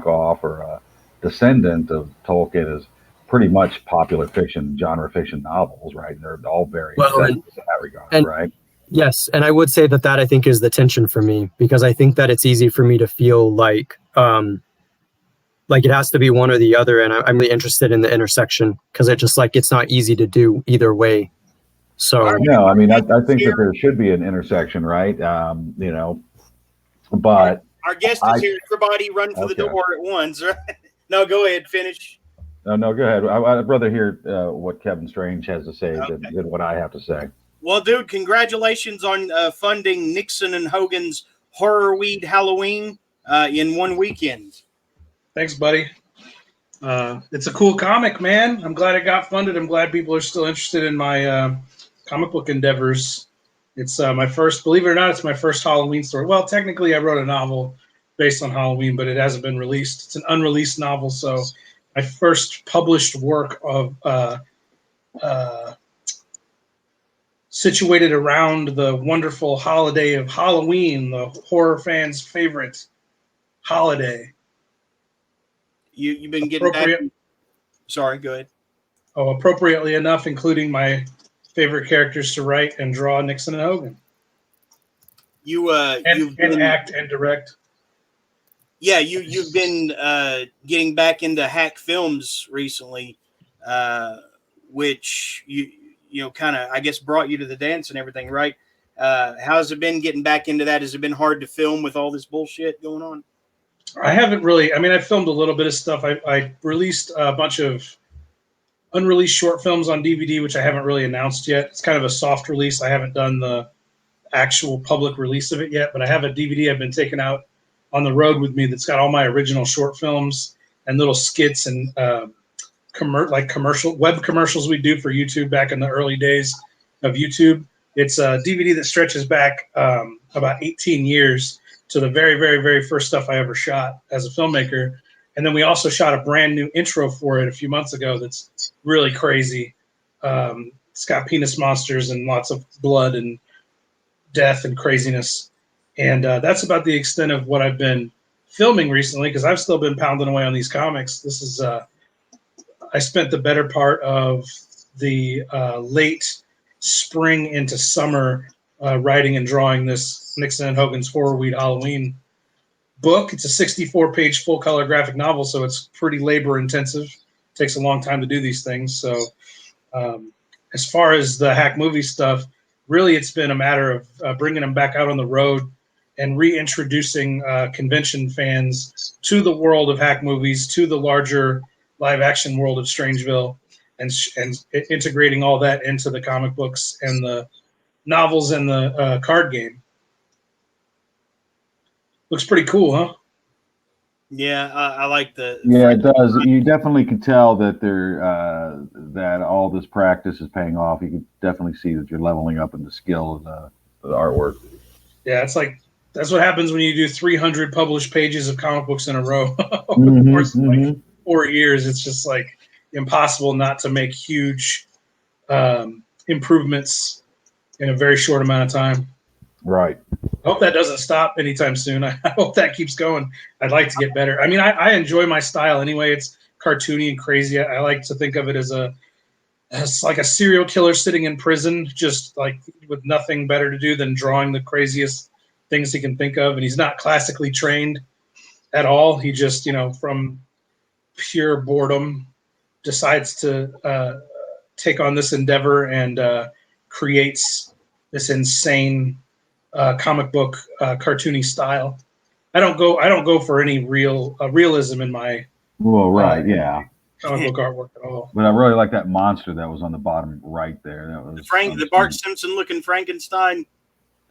off or a descendant of Tolkien is pretty much popular fiction, genre fiction novels, right? And they're all very Well, accessible in that regard, and right? yes, and I would say that I think is the tension for me, because I think that it's easy for me to feel like it has to be one or the other, and I'm really interested in the intersection, because it just like it's not easy to do either way. All So No, right, I our mean, guest I is think that here. there should be an intersection, right? Our, But our guest I is here. Everybody run for the okay. door at once. Right? No, go ahead. Finish. No, no, go ahead. I'd rather hear what Kevin Strange has to say Okay. than what I have to say. Well, dude, congratulations on funding Nixon and Hogan's Horror Weed Halloween in one weekend. Thanks, buddy. It's a cool comic, man. I'm glad it got funded. I'm glad people are still interested in my comic book endeavors. It's my first, believe it or not, it's my first Halloween story. Well, technically, I wrote a novel based on Halloween, but it hasn't been released. It's an unreleased novel, so my first published work of situated around the wonderful holiday of Halloween, the horror fans' favorite holiday. You've been getting back. Sorry, go ahead. Oh, appropriately enough, including my favorite characters to write and draw, Nixon and Hogan. You've been, act and direct. Yeah, you've been getting back into hack films recently, which you know kind of I guess brought you to the dance and everything, right? How's it been getting back into that? Has it been hard to film with all this bullshit going on? I haven't really. I mean, I filmed a little bit of stuff. I released a bunch of unreleased short films on DVD, which I haven't really announced yet. It's kind of a soft release. I haven't done the actual public release of it yet, but I have a DVD I've been taking out on the road with me that's got all my original short films and little skits and commercial web commercials we do for YouTube back in the early days of YouTube. It's a DVD that stretches back about 18 years to the very, very, very first stuff I ever shot as a filmmaker. And then we also shot a brand new intro for it a few months ago that's really crazy. It's got penis monsters and lots of blood and death and craziness. And that's about the extent of what I've been filming recently, because I've still been pounding away on these comics. This is I spent the better part of the late spring into summer writing and drawing this Nixon and Hogan's Horror Weed Halloween book. It's a 64-page full-color graphic novel, so it's pretty labor-intensive. It takes a long time to do these things. So as far as the hack movie stuff, really it's been a matter of bringing them back out on the road and reintroducing convention fans to the world of hack movies, to the larger live-action world of Strangeville, and integrating all that into the comic books and the novels and the card game. Looks pretty cool, huh? Yeah, I like the. Yeah, it does. You definitely can tell that that all this practice is paying off. You can definitely see that you're leveling up in the skill of the artwork. Yeah, it's like that's what happens when you do 300 published pages of comic books in a row over Mhm, the course of like mhm. 4 years. It's just like impossible not to make huge improvements in a very short amount of time. Right. I hope that doesn't stop anytime soon. I hope that keeps going. I'd like to get better. I mean, I enjoy my style anyway. It's cartoony and crazy. I like to think of it as like a serial killer sitting in prison, just like with nothing better to do than drawing the craziest things he can think of. And he's not classically trained at all. He just, from pure boredom, decides to take on this endeavor and creates this insane comic book cartoony style. I don't go for any realism in my Well, right. Yeah. comic book artwork at all. But I really like that monster that was on the bottom right there. That was the Bart Simpson looking Frankenstein.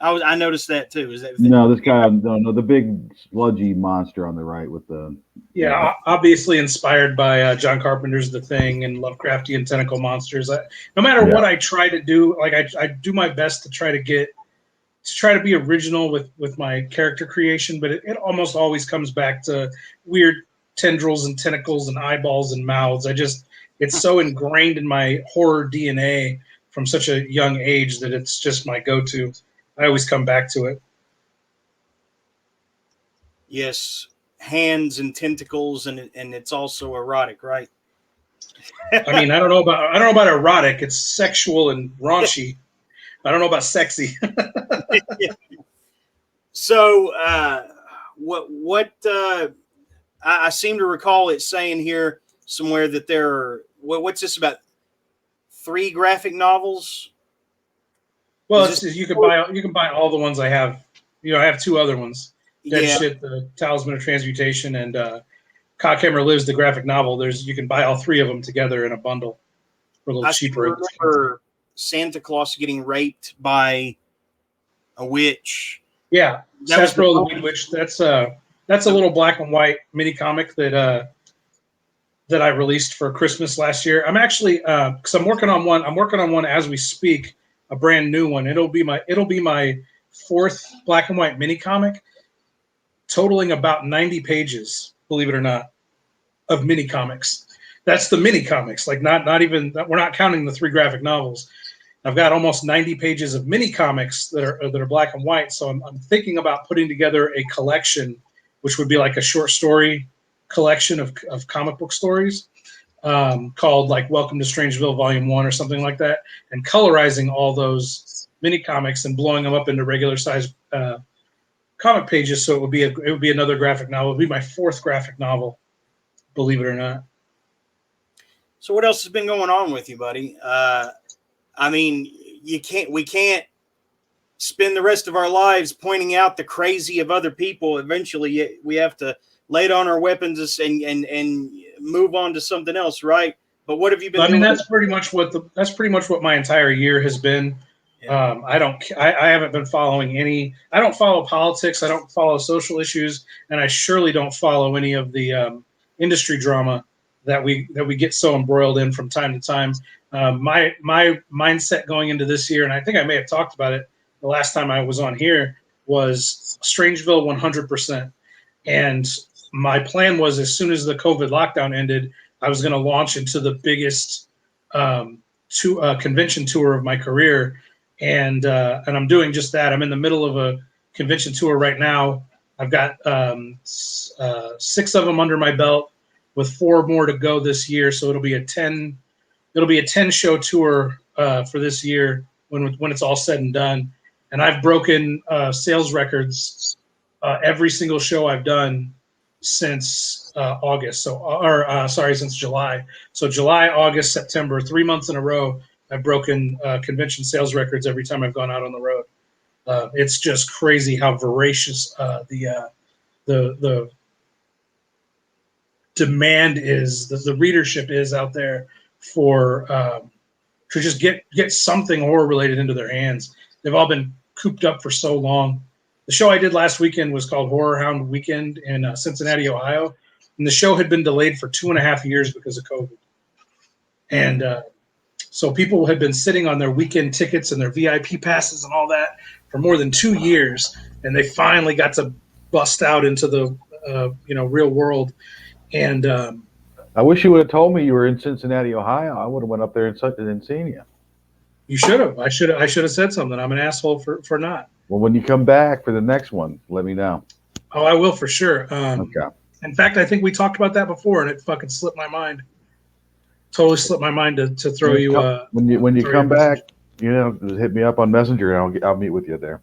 I noticed that too. Is that No, this guy, no, the big sludgy monster on the right with the. Yeah, obviously inspired by John Carpenter's The Thing and Lovecraftian tentacle monsters. No matter what I try to do, like I do my best to try to be original with my character creation, but it almost always comes back to weird tendrils and tentacles and eyeballs and mouths. It's so ingrained in my horror DNA from such a young age that it's just my go-to. I always come back to it. Yes. hands and tentacles, and it's also erotic, right? I mean, I don't know about erotic. It's sexual and raunchy. I don't know about sexy. So, I seem to recall it saying here somewhere that there are what's this about 3 graphic novels? Well, Is you can buy all the ones I have. I have 2 other ones. Dead Yeah. Shit, the Talisman of Transmutation, and Cockhammer Lives, the graphic novel. You can buy all 3 of them together in a bundle for a little I cheaper. remember Santa Claus getting raped by a witch. Yeah, That was Sarsaparilla the Weed Witch. That's a little black and white mini comic that I released for Christmas last year. I'm actually because I'm working on one. I'm working on one as we speak, a brand new one. It'll be my 4th black and white mini comic, totaling about 90 pages. Believe it or not, of mini comics. That's the mini comics. Like not even, we're not counting the 3 graphic novels. I've got almost 90 pages of mini comics that are black and white. So I'm thinking about putting together a collection, which would be like a short story collection of comic book stories, called like Welcome to Strangeville Volume 1 or something like that, and colorizing all those mini comics and blowing them up into regular size comic pages. So it would be another graphic novel. It would be my 4th graphic novel, believe it or not. So what else has been going on with you, buddy? I mean, we can't spend the rest of our lives pointing out the crazy of other people. Eventually, we have to lay down our weapons and move on to something else, right? But what have you been doing? That's pretty much what my entire year has been. Yeah. I haven't been following any. I don't follow politics. I don't follow social issues, and I surely don't follow any of the industry drama that we get so embroiled in from time to time. My mindset going into this year, and I think I may have talked about it the last time I was on here, was Strangeville 100%. And my plan was, as soon as the COVID lockdown ended, I was going to launch into the biggest convention tour of my career, and I'm doing just that. I'm in the middle of a convention tour right now. I've got 6 of them under my belt, with 4 more to go this year. So it'll be a 10 show tour for this year when it's all said and done. And I've broken sales records every single show I've done since August. Since July. So July, August, September, 3 months in a row, I've broken convention sales records every time I've gone out on the road. It's just crazy how voracious the demand is, the readership is out there for to just get something horror related into their hands. They've all been cooped up for so long. The show I did last weekend was called Horror Hound Weekend in Cincinnati, Ohio, and the show had been delayed for 2.5 years because of COVID. And so people had been sitting on their weekend tickets and their VIP passes and all that for more than 2 years, and they finally got to bust out into the real world. And I wish you would have told me you were in Cincinnati, Ohio. I would have went up there and seen you. You should have. I should have said something. I'm an asshole for not. Well, when you come back for the next one, let me know. Oh, I will for sure. Okay. In fact, I think we talked about that before, and it fucking slipped my mind. Totally slipped my mind to throw you. When you come back, just hit me up on Messenger, and I'll meet with you there.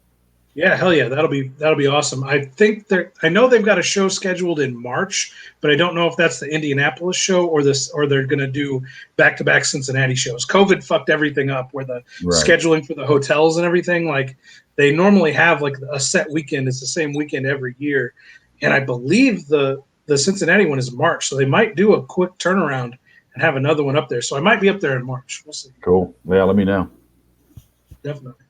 Yeah, hell yeah, that'll be awesome. I know they've got a show scheduled in March, but I don't know if that's the Indianapolis show or they're going to do back-to-back Cincinnati shows. COVID fucked everything up, where the scheduling for the hotels and everything. Like, they normally have like a set weekend. It's the same weekend every year, and I believe the Cincinnati one is March, so they might do a quick turnaround and have another one up there. So I might be up there in March. We'll see. Cool. Yeah, let me know. Definitely.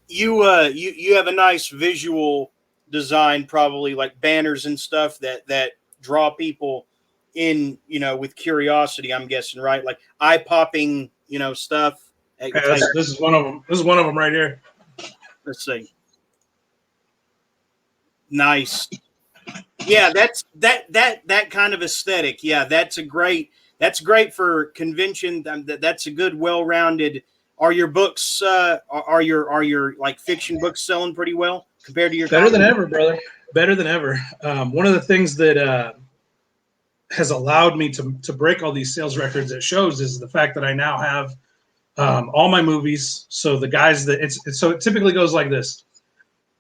You have a nice visual design, probably like banners and stuff that draw people in, with curiosity, I'm guessing, right? Like eye-popping, stuff. Yeah, this is one of them. This is one of them right here. Let's see. Nice. Yeah, that's that kind of aesthetic. Yeah, that's great for convention. That's a good, well-rounded. Are your books are your like fiction books selling pretty well compared to your better than ever, brother? better than ever. One of the things that has allowed me to break all these sales records at shows is the fact that I now have all my movies. So the guys that so it typically goes like this: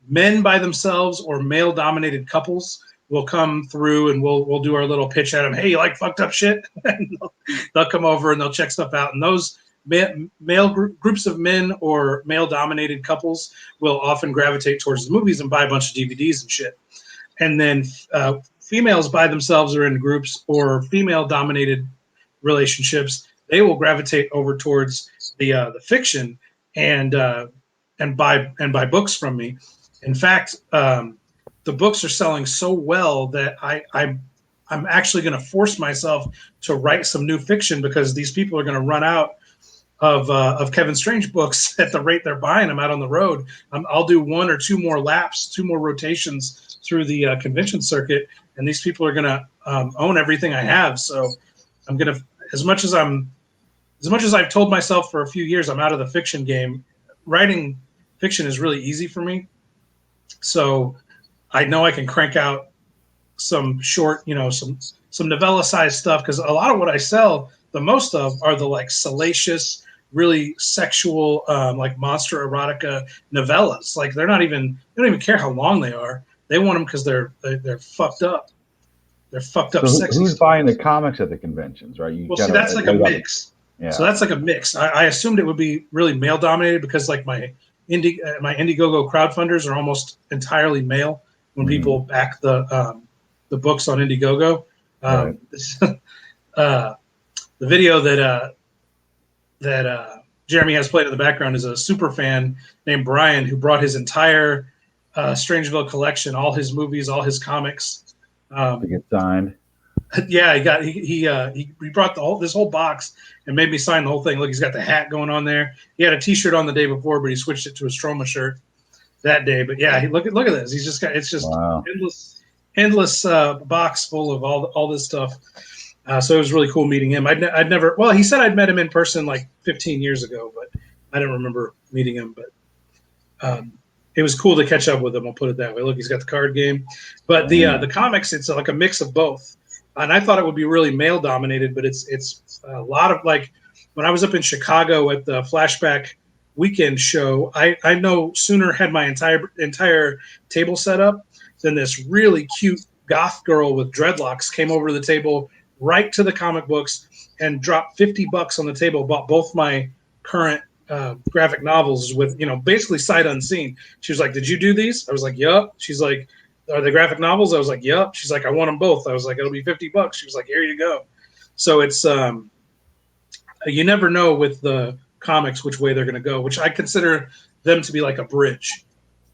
men by themselves or male dominated couples will come through and we'll do our little pitch at them. Hey, you like fucked up shit? And they'll come over and they'll check stuff out. And those groups of men or male dominated couples will often gravitate towards the movies and buy a bunch of DVDs and shit. And then females by themselves or in groups or female dominated relationships, they will gravitate over towards the fiction and buy books from me. In fact, the books are selling so well that I'm actually going to force myself to write some new fiction because these people are going to run out of Kevin Strange books at the rate they're buying them out on the road. I'll do 1 or 2 more laps, 2 more rotations through the convention circuit, and these people are going to own everything I have. So I'm going to, as much as I've told myself for a few years, I'm out of the fiction game. Writing fiction is really easy for me. So I know I can crank out some short, some novella-sized stuff, because a lot of what I sell, the most of, are the like salacious, really sexual, like monster erotica novellas. Like they don't even care how long they are. They want them because they're fucked up. They're fucked up. So sexy who's stuff. buying the comics at the conventions, right? See, that's like a mix. Yeah. So that's like a mix. I assumed it would be really male dominated because like my Indiegogo crowdfunders are almost entirely male when people back the books on Indiegogo. Right. The video that Jeremy has played in the background is a super fan named Brian who brought his entire Strangeville collection, all his movies, all his comics. To get signed. Yeah, he brought this whole box and made me sign the whole thing. Look, he's got the hat going on there. He had a T-shirt on the day before, but he switched it to a Stroma shirt that day. But yeah, look at this. He's just got Wow. endless box full of all this stuff. So it was really cool meeting him. I'd never. Well, he said I'd met him in person like 15 years ago, but I don't remember meeting him. But it was cool to catch up with him. I'll put it that way. Look, he's got the card game, but the comics, it's like a mix of both. And I thought it would be really male dominated, but it's a lot of like when I was up in Chicago at the Flashback weekend show, I no sooner had my entire table set up than this really cute goth girl with dreadlocks came over to the table right to the comic books and dropped $50 on the table, bought both my current graphic novels with, basically sight unseen. She was like, "Did you do these?" I was like, "Yup." She's like, "Are they graphic novels?" I was like, "Yup." She's like, "I want them both." I was like, "It'll be $50." She was like, "Here you go." So it's you never know with the comics which way they're going to go, which I consider them to be like a bridge.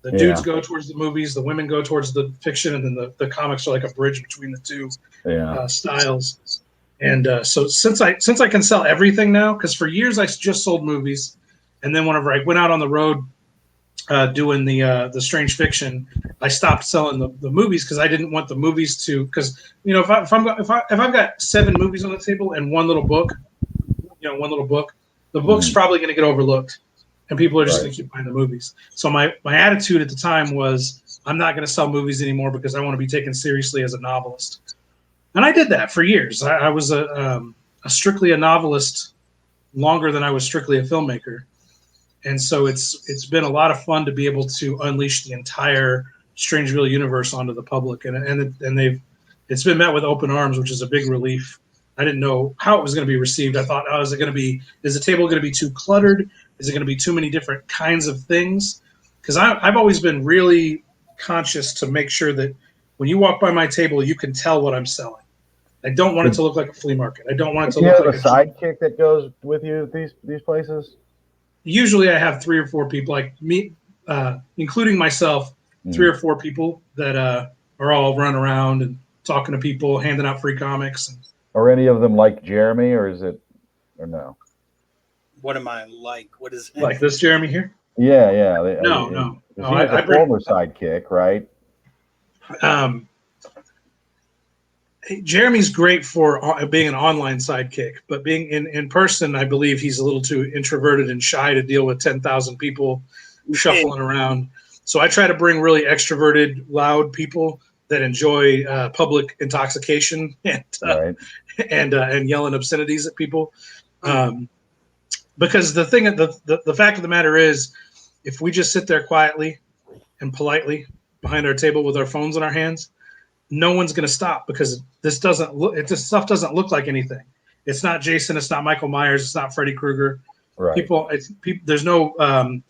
The dudes go towards the movies, the women go towards the fiction, and then the comics are like a bridge between the two styles. And so since I can sell everything now, because for years I just sold movies, and then whenever I went out on the road doing the strange fiction, I stopped selling the movies because I didn't want the movies to, because if I've got 7 movies on the table and one little book, the book's probably going to get overlooked, and people are just going to keep buying the movies. So my attitude at the time was, I'm not going to sell movies anymore because I want to be taken seriously as a novelist. And I did that for years. I was a strictly a novelist longer than I was strictly a filmmaker. And so it's been a lot of fun to be able to unleash the entire Strangeville universe onto the public, and it's been met with open arms, which is a big relief. I didn't know how it was going to be received. I thought, is the table going to be too cluttered? Is it going to be too many different kinds of things? Because I've always been really conscious to make sure that when you walk by my table, you can tell what I'm selling. I don't want it to look like a flea market. I don't want it to look like a sidekick that goes with you at these places. Usually I have 3 or 4 people, like me, including myself, 3 or 4 people that are all running around and talking to people, handing out free comics. Are any of them like Jeremy, or no? What am I like? What is it? Like this Jeremy here? Yeah. No. He's a former sidekick, right? Jeremy's great for being an online sidekick, but being in person, I believe he's a little too introverted and shy to deal with 10,000 people shuffling around. So I try to bring really extroverted, loud people that enjoy public intoxication and Right. and yelling obscenities at people. Because the fact of the matter is, if we just sit there quietly and politely behind our table with our phones in our hands, no one's going to stop, because this stuff doesn't look like anything. It's not Jason. It's not Michael Myers. It's not Freddy Krueger. Right. There's no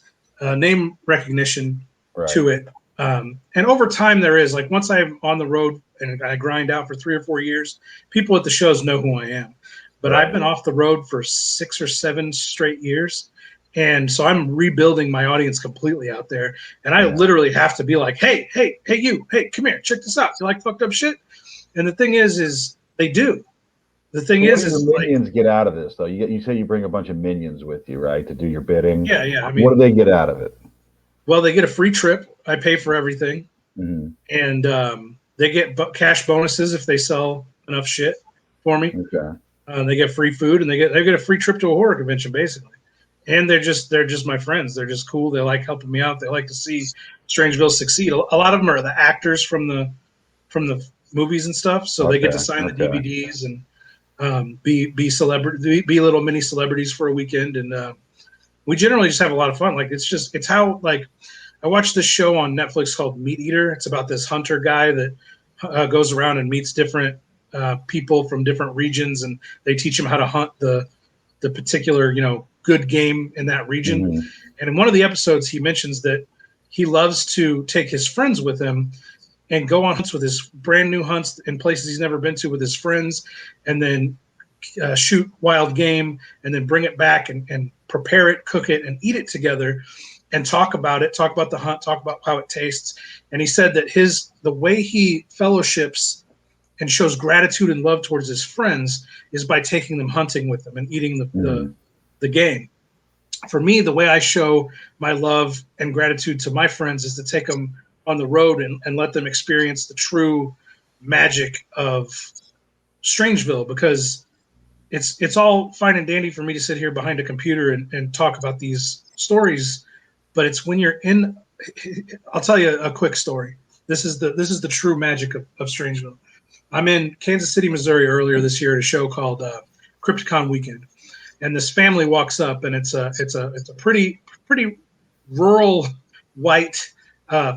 name recognition Right. to it. And over time there is, like, once I'm on the road and I grind out for 3 or 4 years, people at the shows know who I am. But Right. I've been off the road for 6 or 7 straight years. And so I'm rebuilding my audience completely out there. And I literally have to be like, hey, you, come here, check this out. You like fucked up shit? And the thing is they do. The thing What is do the like, minions get out of this, though? You say you bring a bunch of minions with you, right, to do your bidding. yeah. I mean, What do they get out of it? well, they get a free trip. I pay for everything. Mm-hmm. And they get cash bonuses if they sell enough shit for me. Okay. They get free food, and they get a free trip to a horror convention, basically. And they're just my friends. They're just cool. They like helping me out. They like to see Strangeville succeed. A lot of them are the actors from the movies and stuff, so they get to sign the DVDs and be little mini celebrities for a weekend. And we generally just have a lot of fun. Like, it's how, like, I watched this show on Netflix called Meat Eater. It's about this hunter guy that goes around and meets different people from different regions, and they teach him how to hunt the particular, good game in that region. Mm-hmm. And in one of the episodes, he mentions that he loves to take his friends with him and go on hunts with his brand new hunts in places he's never been to with his friends, and then shoot wild game, and then bring it back and prepare it, cook it, and eat it together, and talk about the hunt, talk about how it tastes. And he said that the way he fellowships and shows gratitude and love towards his friends is by taking them hunting with them and eating the game. For me, the way I show my love and gratitude to my friends is to take them on the road and let them experience the true magic of Strangeville, because it's all fine and dandy for me to sit here behind a computer and talk about these stories, but it's when you're in. I'll tell you a quick story. This is the true magic of Strangeville. I'm in Kansas City, Missouri earlier this year at a show called Crypticon Weekend, and this family walks up, and it's a pretty rural white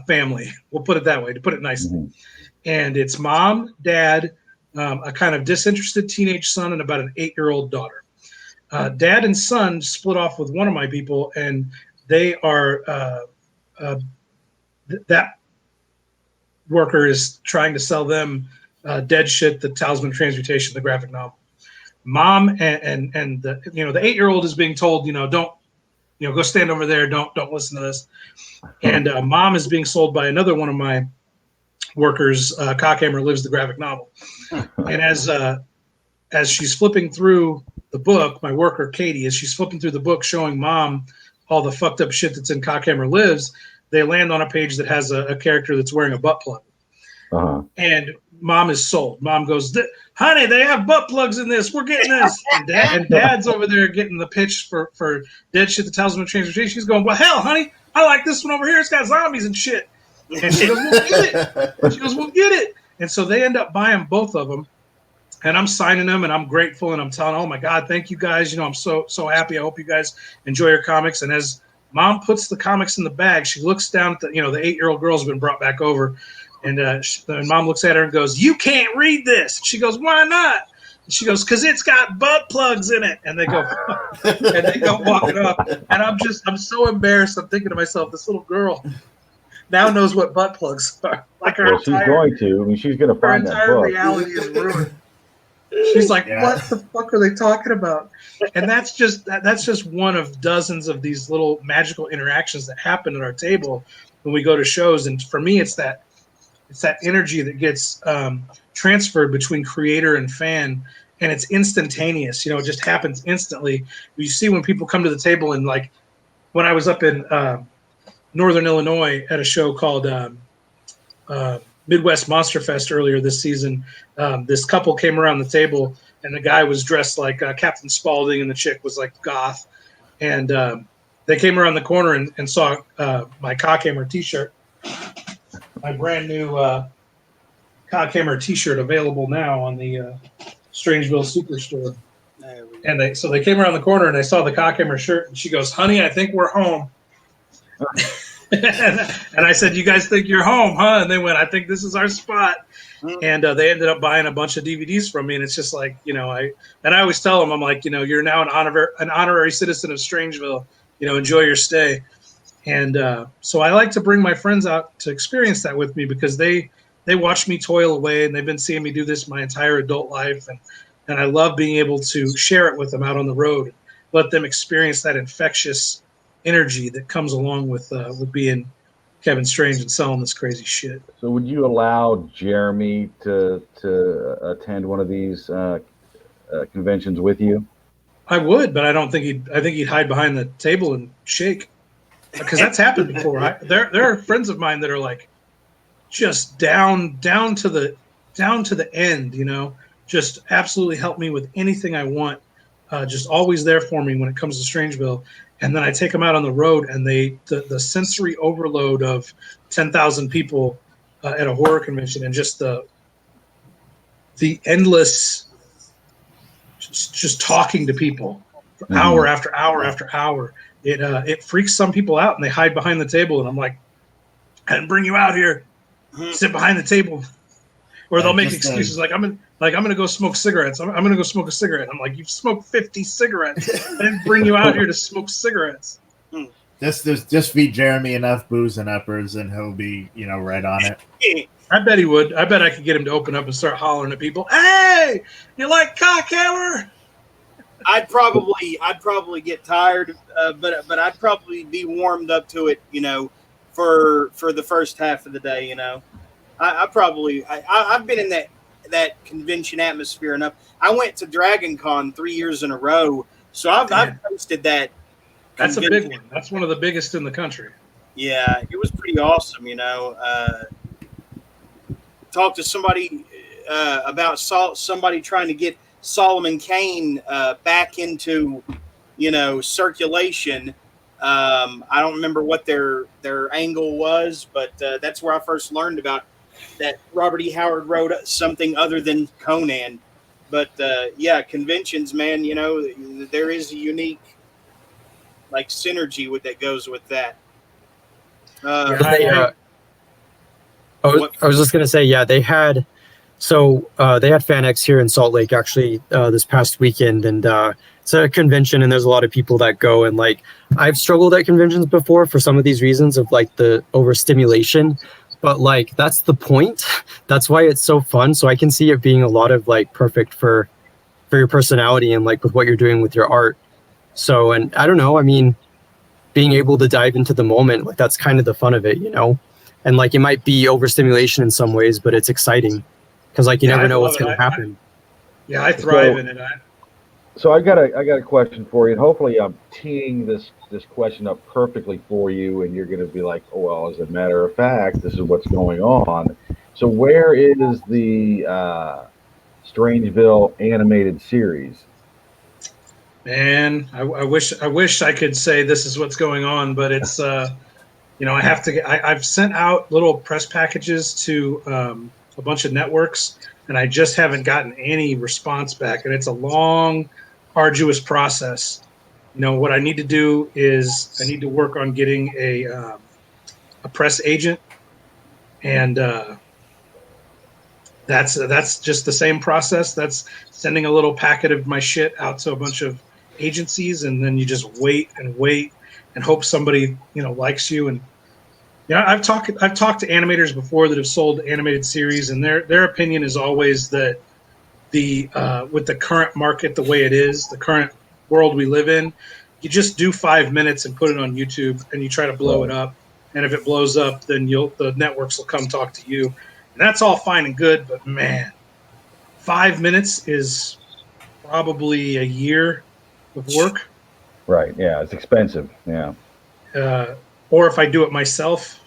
family. We'll put it that way, to put it nicely. Mm-hmm. And it's mom, dad, a kind of disinterested teenage son, and about an 8-year-old daughter. Dad and son split off with one of my people, and they are that worker is trying to sell them Dead Shit, the Talisman Transmutation, the graphic novel. Mom and the 8-year-old is being told, don't, go stand over there, don't listen to this. And mom is being sold by another one of my workers, Cockhammer Lives, the graphic novel. And as she's flipping through the book, my worker Katie, as she's flipping through the book showing mom all the fucked up shit that's in Cockhammer Lives, they land on a page that has a character that's wearing a butt plug. Uh-huh. And mom is sold. Mom goes, honey, they have butt plugs in this. We're getting this. And dad's over there getting the pitch for Dead Shit, the Talisman Transmutation. She's going, well, hell, honey, I like this one over here. It's got zombies and shit. And she goes, we'll get it. She goes, we'll get it. And so they end up buying both of them. And I'm signing them, and I'm grateful, and I'm telling, oh my God, thank you guys. I'm so happy. I hope you guys enjoy your comics. And as mom puts the comics in the bag, she looks down at the 8-year-old girl's been brought back over. And mom looks at her and goes, you can't read this. She goes, why not? And she goes, because it's got butt plugs in it. And they go, walking up. And I'm so embarrassed. I'm thinking to myself, this little girl now knows what butt plugs are. Like she's going to. I mean, she's going to find that book. Her entire reality is ruined. She's like, what the fuck are they talking about? And that's just one of dozens of these little magical interactions that happen at our table when we go to shows. And for me, it's that energy that gets transferred between creator and fan, and it's instantaneous. It just happens instantly. You see when people come to the table, and like when I was up in Northern Illinois at a show called Midwest Monster Fest earlier this season, this couple came around the table, and the guy was dressed like Captain Spaulding, and the chick was like goth, and they came around the corner and saw my Cockhammer T-shirt, my brand new Cockhammer T-shirt available now on the Strangeville Superstore. There we go. And they came around the corner and they saw the Cockhammer shirt, and she goes, "Honey, I think we're home." And I said, "You guys think you're home, huh?" And they went, "I think this is our spot." And they ended up buying a bunch of DVDs from me, and it's just like, I always tell them, I'm like, you're now an honorary citizen of Strangeville. Enjoy your stay. And so I like to bring my friends out to experience that with me, because they watch me toil away, and they've been seeing me do this my entire adult life, and I love being able to share it with them out on the road, let them experience that infectious energy that comes along with being Kevin Strange and selling this crazy shit. So would you allow Jeremy to attend one of these conventions with you? I would, but I don't think I think he'd hide behind the table and shake, because that's happened before. There are friends of mine that are like just down to the end, just absolutely help me with anything I want, just always there for me when it comes to Strangeville. And then I take them out on the road, and the sensory overload of 10,000 people at a horror convention, and just the endless just talking to people for hour after hour after hour. It freaks some people out, and they hide behind the table. And I'm like, I didn't bring you out here. Sit behind the table. Or they'll make excuses like, I'm gonna go smoke cigarettes. I'm gonna go smoke a cigarette. I'm like, you've smoked 50 cigarettes. I didn't bring you out here to smoke cigarettes. Just feed Jeremy enough booze and uppers, and he'll be, right on it. I bet he would. I bet I could get him to open up and start hollering at people. Hey, you like Cockhammer? I'd probably get tired, but I'd probably be warmed up to it, for the first half of the day. I've been in that convention atmosphere enough. I went to Dragon Con 3 years in a row, so I've hosted that. That's a big one. That's one of the biggest in the country. Yeah, it was pretty awesome. Talked to somebody about somebody trying to get Solomon Kane back into, circulation. I don't remember what their angle was, but that's where I first learned about that Robert E. Howard wrote something other than Conan. But conventions, man, there is a unique synergy that goes with that. I was just gonna say, they had FanX here in Salt Lake actually this past weekend, and it's a convention, and there's a lot of people that go, and I've struggled at conventions before for some of these reasons of the overstimulation, but that's the point. That's why it's so fun. So I can see it being a lot of perfect for your personality and with what you're doing with your art. So, and I don't know, being able to dive into the moment, that's kind of the fun of it, and it might be overstimulation in some ways, but it's exciting because you never know what's going to happen. I thrive in it. So I got a question for you, and hopefully I'm teeing this question up perfectly for you, and you're going to be like, oh, well, as a matter of fact, this is what's going on. So where is the Strangeville animated series? Man, I wish I could say this is what's going on, but it's I have to I've sent out little press packages to a bunch of networks, and I just haven't gotten any response back, and it's a long, arduous process. What I need to do is I need to work on getting a press agent, and that's just the same process. That's sending a little packet of my shit out to a bunch of agencies, and then you just wait and hope somebody likes you. And I've talked to animators before that have sold animated series, and their opinion is always that with the current market the way it is, the current world we live in, you just do 5 minutes and put it on YouTube, and you try to blow it up. And if it blows up, then the networks will come talk to you. And that's all fine and good, but man, 5 minutes is probably a year of work. Right. Yeah, it's expensive. Yeah. Or if I do it myself,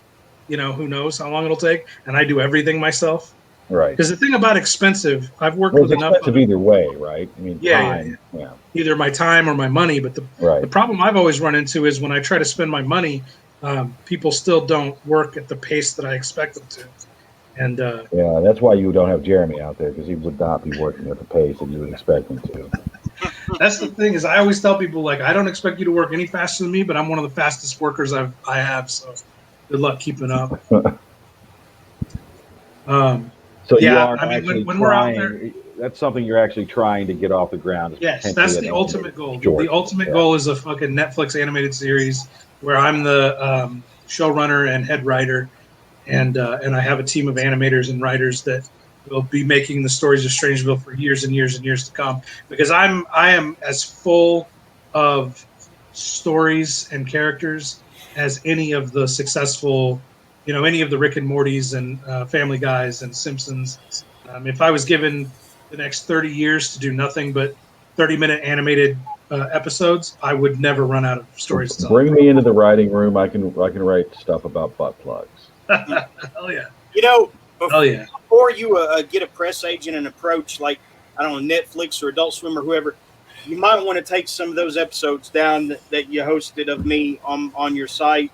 who knows how long it'll take, and I do everything myself. Right. Because the thing about expensive, I've worked Well, with it's enough expensive of either way, right? I mean, Yeah, time. Yeah. either my time or my money. But the Right. problem I've always run into is when I try to spend my money, people still don't work at the pace that I expect them to. And Yeah, that's why you don't have Jeremy out there, because he would not be working at the pace that you would expect him to. that's the thing is I always tell people, like, I don't expect you to work any faster than me, but I'm one of the fastest workers I have. So good luck keeping up. So you Yeah, are I mean, actually when we're out there, trying. That's something you're actually trying to get off the ground. is yes, potentially that's an the animated ultimate goal. short. The ultimate Yeah. goal is a fucking Netflix animated series where I'm the showrunner and head writer, and I have a team of animators and writers that will be making the stories of Strangeville for years and years and years to come. Because I am as full of stories and characters as any of the successful, any of the Rick and Mortys and Family Guys and Simpsons. If I was given the next 30 years to do nothing but 30-minute animated episodes, I would never run out of stories to tell. Bring me into the writing room. I can write stuff about butt plugs. Hell yeah! You know, Hell yeah! before you get a press agent and approach, like, I don't know, Netflix or Adult Swim or whoever, you might want to take some of those episodes down that you hosted of me on your site.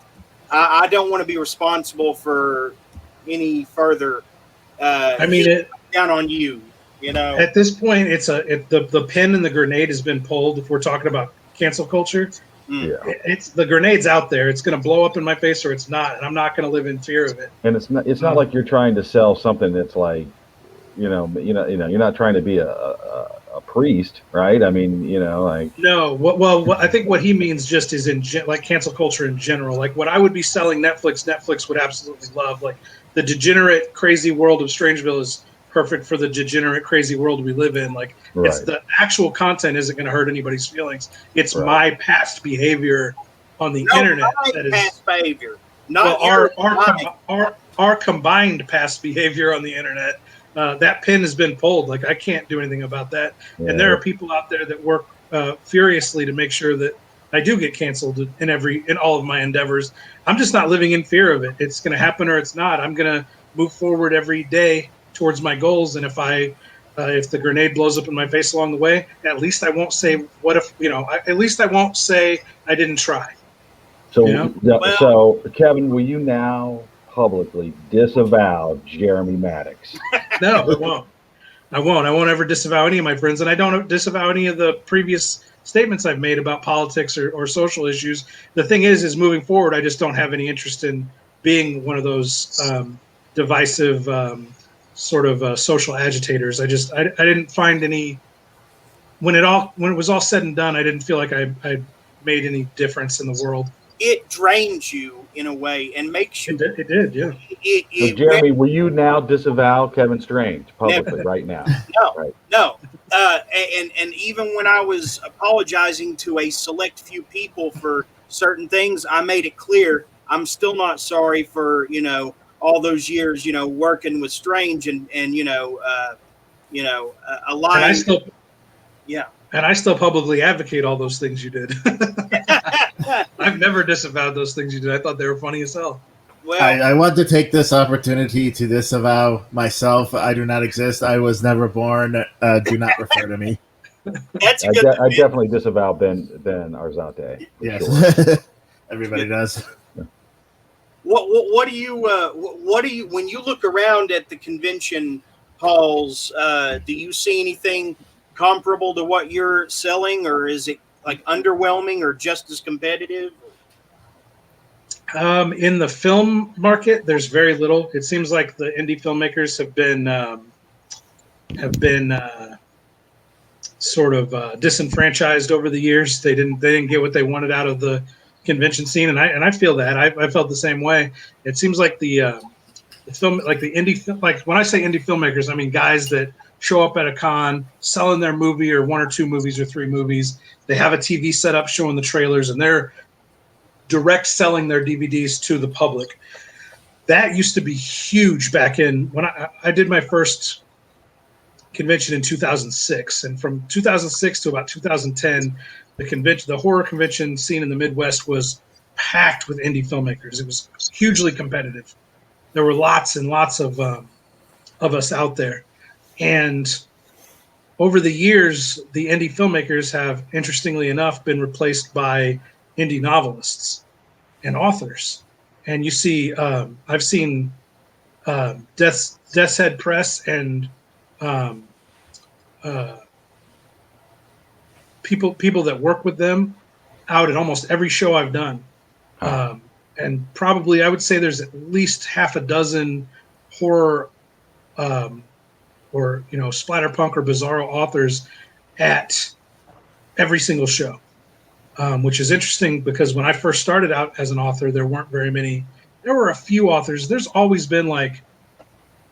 I don't want to be responsible for any further I mean, down on you. You know, at this point, the pin and the grenade has been pulled. If we're talking about cancel culture, Yeah. it's the grenade's out there. It's going to blow up in my face or it's not, and I'm not going to live in fear of it. And it's not like you're trying to sell something that's like, you're not trying to be a priest, right? I mean, like. No, well, I think what he means just is like cancel culture in general. Like what I would be selling Netflix would absolutely love. Like the degenerate, crazy world of Strangeville is perfect for the degenerate, crazy world we live in. Like it's Right. the actual content isn't going to hurt anybody's feelings. It's Right. my past behavior on the internet that is past behavior, not our combined past behavior on the internet. That pin has been pulled. Like I can't do anything about that. Yeah. And there are people out there that work furiously to make sure that I do get canceled in all of my endeavors. I'm just not living in fear of it. It's going to happen or it's not. I'm going to move forward every day towards my goals. And if the grenade blows up in my face along the way, at least I won't say what if at least I won't say I didn't try. So, Yeah. so Kevin, will you now publicly disavow Jeremy Maddox? No, I won't. I won't ever disavow any of my friends, and I don't disavow any of the previous statements I've made about politics or social issues. The thing is moving forward, I just don't have any interest in being one of those divisive sort of social agitators. I didn't find any when it was all said and done. I didn't feel like I made any difference in the world. it drains you in a way and makes you. It did, yeah. So, Jeremy, will you now disavow Kevin Strange publicly right now? No. And even when I was apologizing to a select few people for certain things, I made it clear I'm still not sorry for, all those years, working with Strange and a line. And I still publicly advocate all those things you did. I've never disavowed those things you did. I thought they were funny as hell. Well, I want to take this opportunity to disavow myself. I do not exist. I was never born. Do not refer to me. that's a I good definitely disavow Ben Arzate. Yes, Sure. everybody does. What do you when you look around at the convention halls, do you see anything comparable to what you're selling, or is it like underwhelming or just as competitive? In the film market, there's very little. It seems like the indie filmmakers have been sort of disenfranchised over the years. They didn't get what they wanted out of the convention scene, and I feel that. I felt the same way. It seems like the film, like the indie, like when I say indie filmmakers, I mean guys that show up at a con, selling their movie or one or two movies or three movies. They have a TV set up showing the trailers, and they're direct selling their DVDs to the public. That used to be huge back in when I did my first convention in 2006, and from 2006 to about 2010, the horror convention scene in the Midwest was packed with indie filmmakers. It was hugely competitive. There were lots and lots of of us out there. And over the years, the indie filmmakers have, interestingly enough, been replaced by indie novelists and authors. And you see, I've seen Death's Head Press and people that work with them out at almost every show I've done. And probably I would say there's at least half a dozen horror or splatterpunk or bizarro authors at every single show, which is interesting because when I first started out as an author, there weren't very many. There were a few authors. There's always been like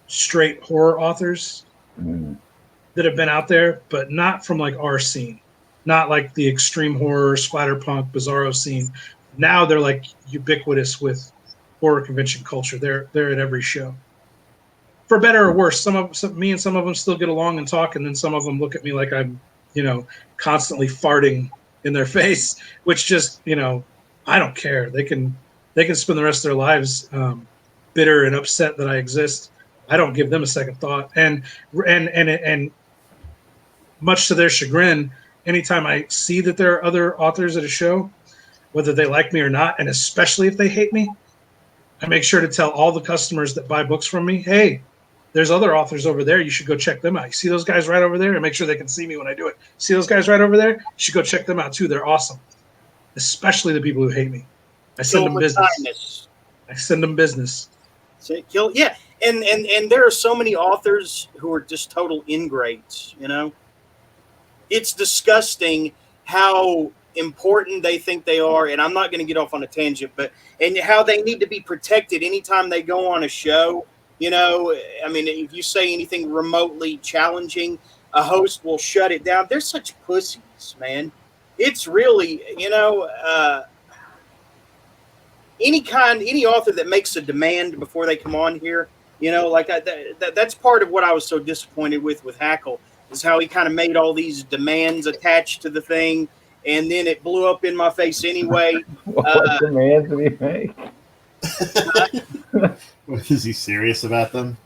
straight horror authors that have been out there, but not from like our scene, not like the extreme horror, splatterpunk, bizarro scene. Now they're like ubiquitous with horror convention culture. They're at every show. For better or worse, me and some of them still get along and talk, and then some of them look at me like I'm, constantly farting in their face, which just, I don't care. They can spend the rest of their lives bitter and upset that I exist. I don't give them a second thought. And much to their chagrin, anytime I see that there are other authors at a show, whether they like me or not, and especially if they hate me, I make sure to tell all the customers that buy books from me, hey, there's other authors over there. You should go check them out. You see those guys right over there? And make sure they can see me when I do it. See those guys right over there? You should go check them out too. They're awesome. Especially the people who hate me. I send them business. I send them business. Yeah. And there are so many authors who are just total ingrates, It's disgusting how important they think they are, and I'm not going to get off on a tangent, and how they need to be protected anytime they go on a show. If you say anything remotely challenging, a host will shut it down. They're such pussies, man. It's really, any author that makes a demand before they come on here, that's part of what I was so disappointed with Hackle, is how he kind of made all these demands attached to the thing, and then it blew up in my face anyway. What demands did he make? Is he serious about them?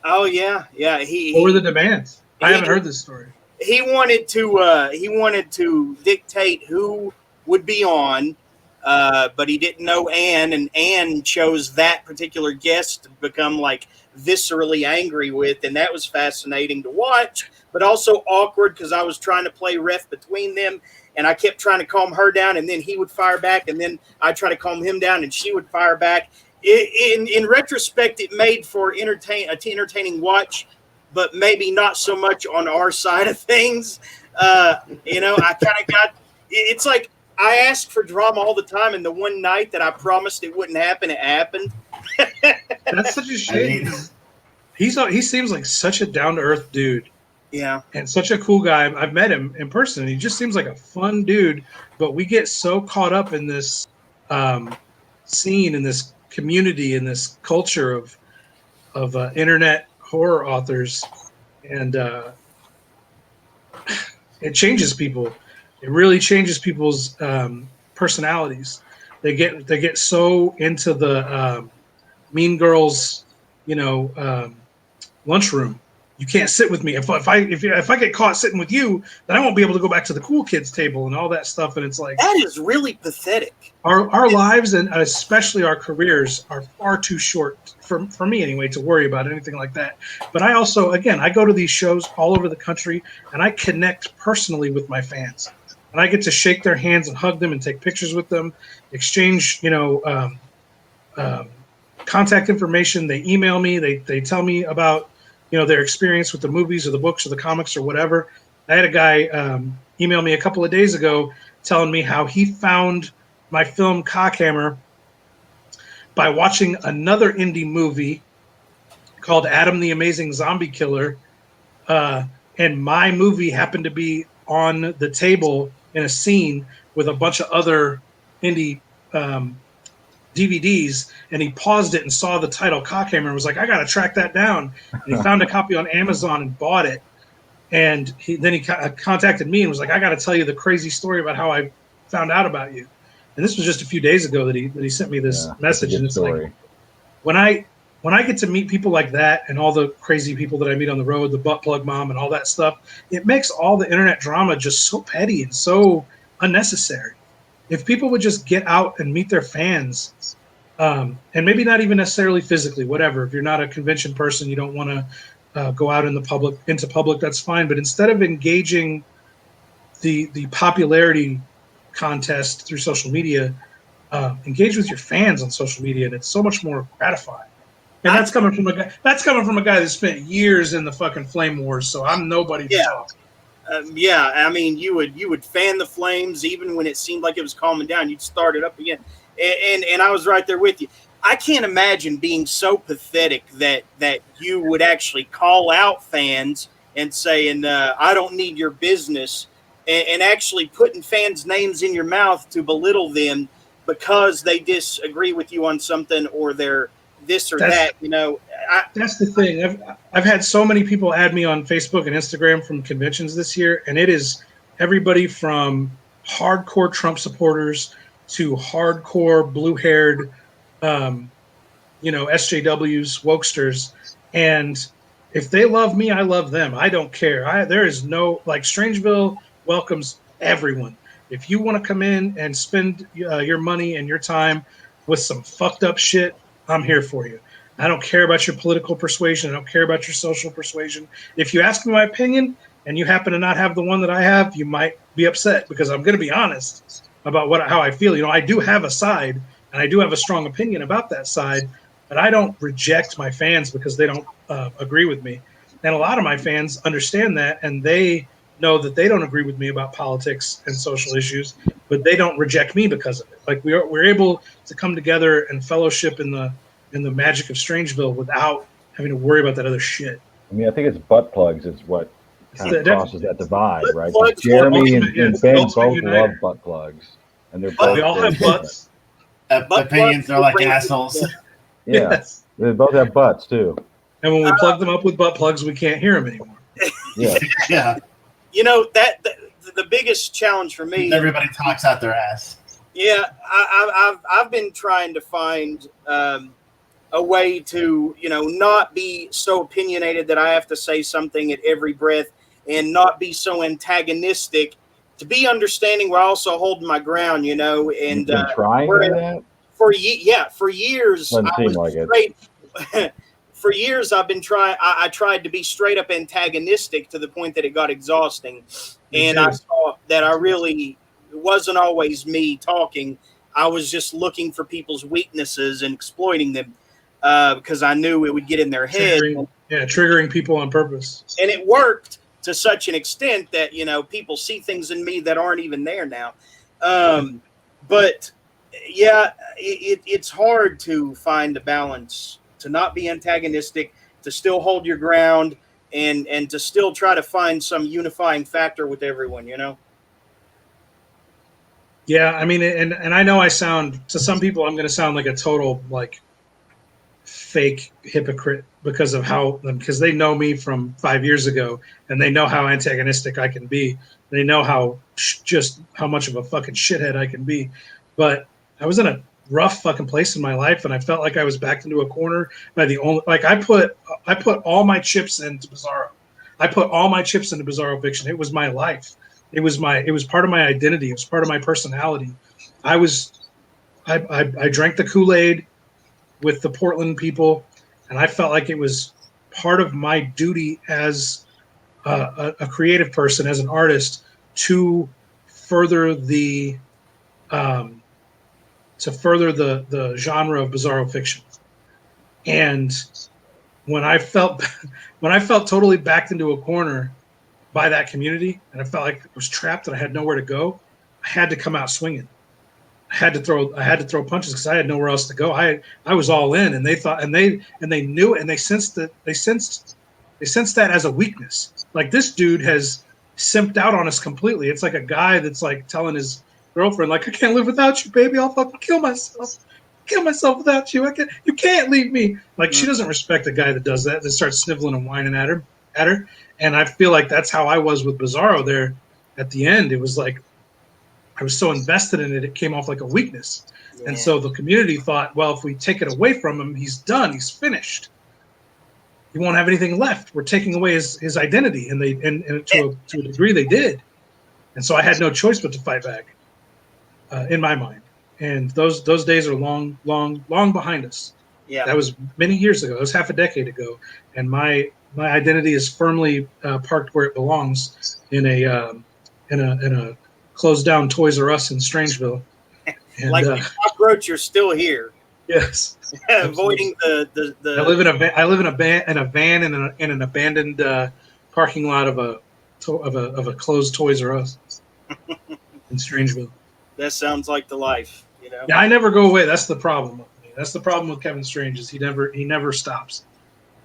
Oh yeah. What were the demands? I haven't heard this story. He wanted to dictate who would be on, but he didn't know Anne, and Anne chose that particular guest to become like viscerally angry with, and that was fascinating to watch, but also awkward because I was trying to play ref between them, and I kept trying to calm her down, and then he would fire back, and then I try to calm him down, and she would fire back. In retrospect, it made for entertaining watch, but maybe not so much on our side of things. I kind of got. It's like I ask for drama all the time, and the one night that I promised it wouldn't happen, it happened. That's such a shame. He seems like such a down to earth dude. Yeah, and such a cool guy. I've met him in person. He just seems like a fun dude. But we get so caught up in this scene, in this community, in this culture of internet horror authors, and it changes people. It really changes people's personalities. They get so into the Mean Girls, lunchroom. You can't sit with me. If I get caught sitting with you, then I won't be able to go back to the cool kids table and all that stuff. And it's like, that is really pathetic. Our lives, and especially our careers, are far too short for me anyway to worry about anything like that. But I also, again, I go to these shows all over the country, and I connect personally with my fans, and I get to shake their hands and hug them and take pictures with them, exchange contact information. They email me. They tell me about their experience with the movies or the books or the comics or whatever. I had a guy email me a couple of days ago telling me how he found my film Cockhammer by watching another indie movie called Adam the Amazing Zombie Killer. And my movie happened to be on the table in a scene with a bunch of other indie DVDs, and he paused it and saw the title Cockhammer and was like, I got to track that down. And he found a copy on Amazon and bought it. And he contacted me and was like, I got to tell you the crazy story about how I found out about you. And this was just a few days ago that he sent me this message. And it's like, when I when I get to meet people like that and all the crazy people that I meet on the road, the butt plug mom and all that stuff, it makes all the internet drama just so petty and so unnecessary. If people would just get out and meet their fans, and maybe not even necessarily physically, whatever. If you're not a convention person, you don't want to go out into public, that's fine. But instead of engaging the popularity contest through social media, engage with your fans on social media, and it's so much more gratifying. And that's coming from a guy. That's coming from a guy that spent years in the fucking flame wars. So I'm nobody to talk. Yeah, I mean, you would fan the flames even when it seemed like it was calming down. You'd start it up again, and I was right there with you. I can't imagine being so pathetic that you would actually call out fans and saying, "I don't need your business," and actually putting fans' names in your mouth to belittle them because they disagree with you on something or they're this or that. You know, that's the thing. I've had so many people add me on Facebook and Instagram from conventions this year, and it is everybody from hardcore Trump supporters to hardcore blue-haired, SJWs, wokesters. And if they love me, I love them. I don't care. There is no, like, Strangeville welcomes everyone. If you want to come in and spend your money and your time with some fucked up shit, I'm here for you. I don't care about your political persuasion. I don't care about your social persuasion. If you ask me my opinion and you happen to not have the one that I have, you might be upset because I'm going to be honest about how I feel. I do have a side and I do have a strong opinion about that side, but I don't reject my fans because they don't agree with me. And a lot of my fans understand that, and they know that they don't agree with me about politics and social issues, but they don't reject me because of it. Like we're able to come together and fellowship in the magic of Strangeville without having to worry about that other shit. I mean, I think it's butt plugs is what kind of crosses that divide, right? Plugs, Jeremy and Ben both United. love butt plugs, and they're both. We all have butts. Opinions are like assholes. Yeah, Yes. they both have butts too. And when we plug them up with butt plugs, we can't hear them anymore. Yeah, Yeah. That the biggest challenge for me. Everybody talks out their ass. Yeah, I've been trying to find a way to not be so opinionated that I have to say something at every breath, and not be so antagonistic. To be understanding while also holding my ground, and you've been trying to do that for years. Doesn't seem like it. For years, I've been trying. I tried to be straight up antagonistic to the point that it got exhausting, and I saw that it wasn't always me talking. I was just looking for people's weaknesses and exploiting them because I knew it would get in their head. Triggering people on purpose. And it worked to such an extent that people see things in me that aren't even there now. But yeah, it's hard to find the balance. To not be antagonistic, to still hold your ground, and to still try to find some unifying factor with everyone, Yeah, I mean, and I know I sound, to some people, I'm going to sound like a total, like, fake hypocrite because they know me from 5 years ago, and they know how antagonistic I can be. They know how much of a fucking shithead I can be. But I was in a rough fucking place in my life, and I felt like I was backed into a corner by I put all my chips into Bizarro. I put all my chips into Bizarro Fiction. It was my life. It was part of my identity. It was part of my personality. I drank the Kool-Aid with the Portland people, and I felt like it was part of my duty as a creative person, as an artist, to further the genre of Bizarro Fiction. And when I felt totally backed into a corner by that community, and I felt like I was trapped and I had nowhere to go, I had to come out swinging. I had to throw punches because I had nowhere else to go. I was all in, and they thought, and they knew it, and they sensed that as a weakness. Like, this dude has simped out on us completely. It's like a guy that's like telling his girlfriend, like, I can't live without you, baby. I'll fucking kill myself without you. You can't leave me. Like, she doesn't respect a guy that does that starts sniveling and whining at her. And I feel like that's how I was with Bizarro there at the end. It was like, I was so invested in it, it came off like a weakness. Yeah. And so the community thought, well, if we take it away from him, he's done, he's finished. He won't have anything left. We're taking away his identity, and to a degree they did. And so I had no choice but to fight back, in my mind. And those days are long behind us. Yeah. That was many years ago. It was half a decade ago, and my identity is firmly parked where it belongs in a closed down Toys R Us in Strangeville. And, like the cockroach, you're still here. Yes, avoiding the. I live in a van in an abandoned parking lot of a closed Toys R Us in Strangeville. That sounds like the life, you know. Yeah, I never go away. That's the problem with me. That's the problem with Kevin Strange is he never stops.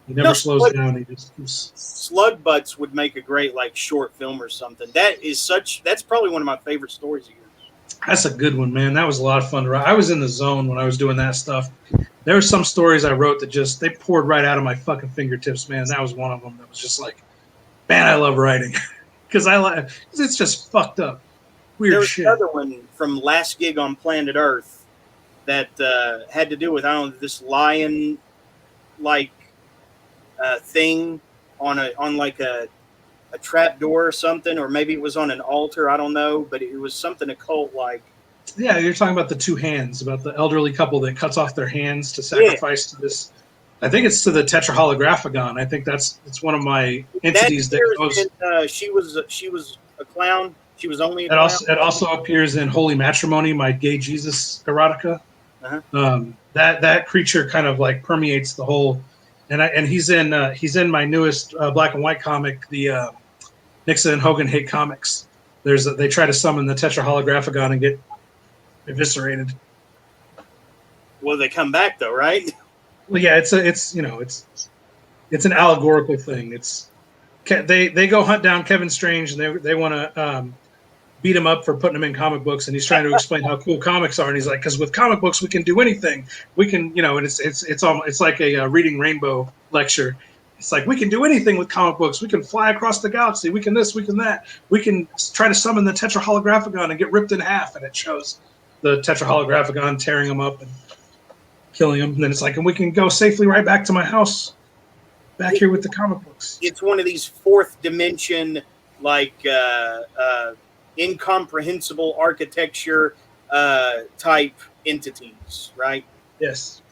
He never slows down. He just Slug Butts would make a great like short film or something. That's probably one of my favorite stories of yours. That's a good one, man. That was a lot of fun to write. I was in the zone when I was doing that stuff. There were some stories I wrote that just they poured right out of my fucking fingertips, man. That was one of them. That was just like, man, I love writing because it's just fucked up, weird there was shit. another one from Last Gig on Planet Earth that had to do with this lion like thing on like a trap door or something, or maybe it was on an altar. I don't know, but it was something occult like. Yeah, you're talking about the two hands, about the elderly couple that cuts off their hands to sacrifice to this. I think it's to the Tetraholographicon. I think it's one of my entities that goes. She was a clown. She was only a clown. It also appears in Holy Matrimony, my gay Jesus erotica. Uh-huh. That creature kind of like permeates the whole. And he's in my newest black and white comic, the Nixon and Hogan Hate Comics. They try to summon the Tetraholographicon and get eviscerated. Well, they come back though, right? Well, yeah, it's an allegorical thing. They go hunt down Kevin Strange and they want to beat him up for putting him in comic books, and he's trying to explain how cool comics are, and he's like, because with comic books we can do anything. We can, and it's like a Reading Rainbow lecture. It's like we can do anything with comic books. We can fly across the galaxy. We can this. We can that. We can try to summon the Tetraholographicon and get ripped in half, and it shows the Tetraholographicon tearing him up and killing him. And then it's like, and we can go safely right back to my house, back here with the comic books. It's one of these fourth dimension, like incomprehensible architecture type entities, right? Yes.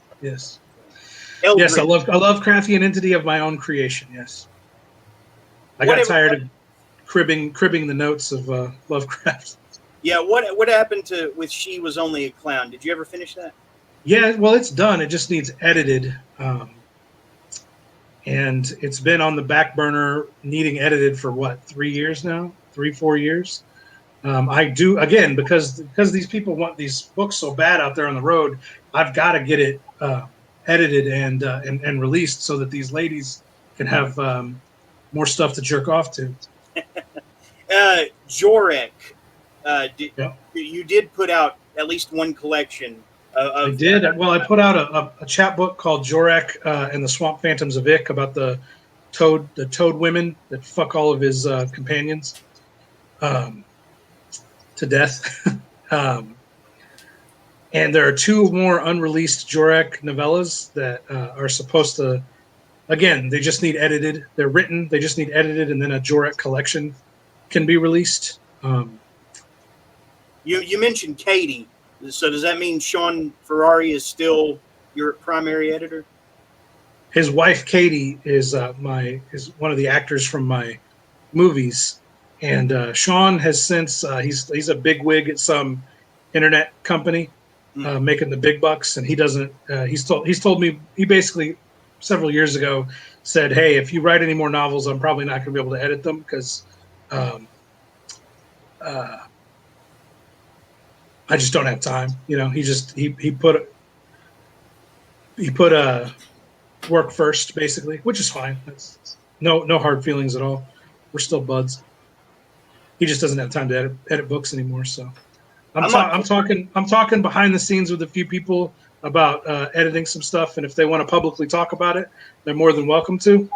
Eldritch. Yes, I love crafting an entity of my own creation. Yes, I got tired of cribbing the notes of Lovecraft. Yeah, what happened with She Was Only a Clown? Did you ever finish that? Yeah, well, it's done. It just needs edited, and it's been on the back burner, needing edited for 3 years now, 3-4 years. I do again because these people want these books so bad out there on the road. I've got to get it edited and released so that these ladies can have more stuff to jerk off to. Jorek, you did put out at least one collection. I did. Well, I put out a chapbook called Jorek and the Swamp Phantoms of Ick about the toad women that fuck all of his companions to death. And there are 2 more unreleased Jorek novellas that are supposed to, again, they just need edited. They're written, they just need edited, and then a Jorek collection can be released. You mentioned Katie. So does that mean Sean Ferrari is still your primary editor? His wife Katie is one of the actors from my movies, and Sean has since he's a big wig at some internet company making the big bucks, and he doesn't. He's told me he basically several years ago said, "Hey, if you write any more novels, I'm probably not going to be able to edit them because I just don't have time." He put work first, basically, which is fine. That's no hard feelings at all. We're still buds. He just doesn't have time to edit books anymore. So I'm talking behind the scenes with a few people about editing some stuff, and if they want to publicly talk about it, they're more than welcome to.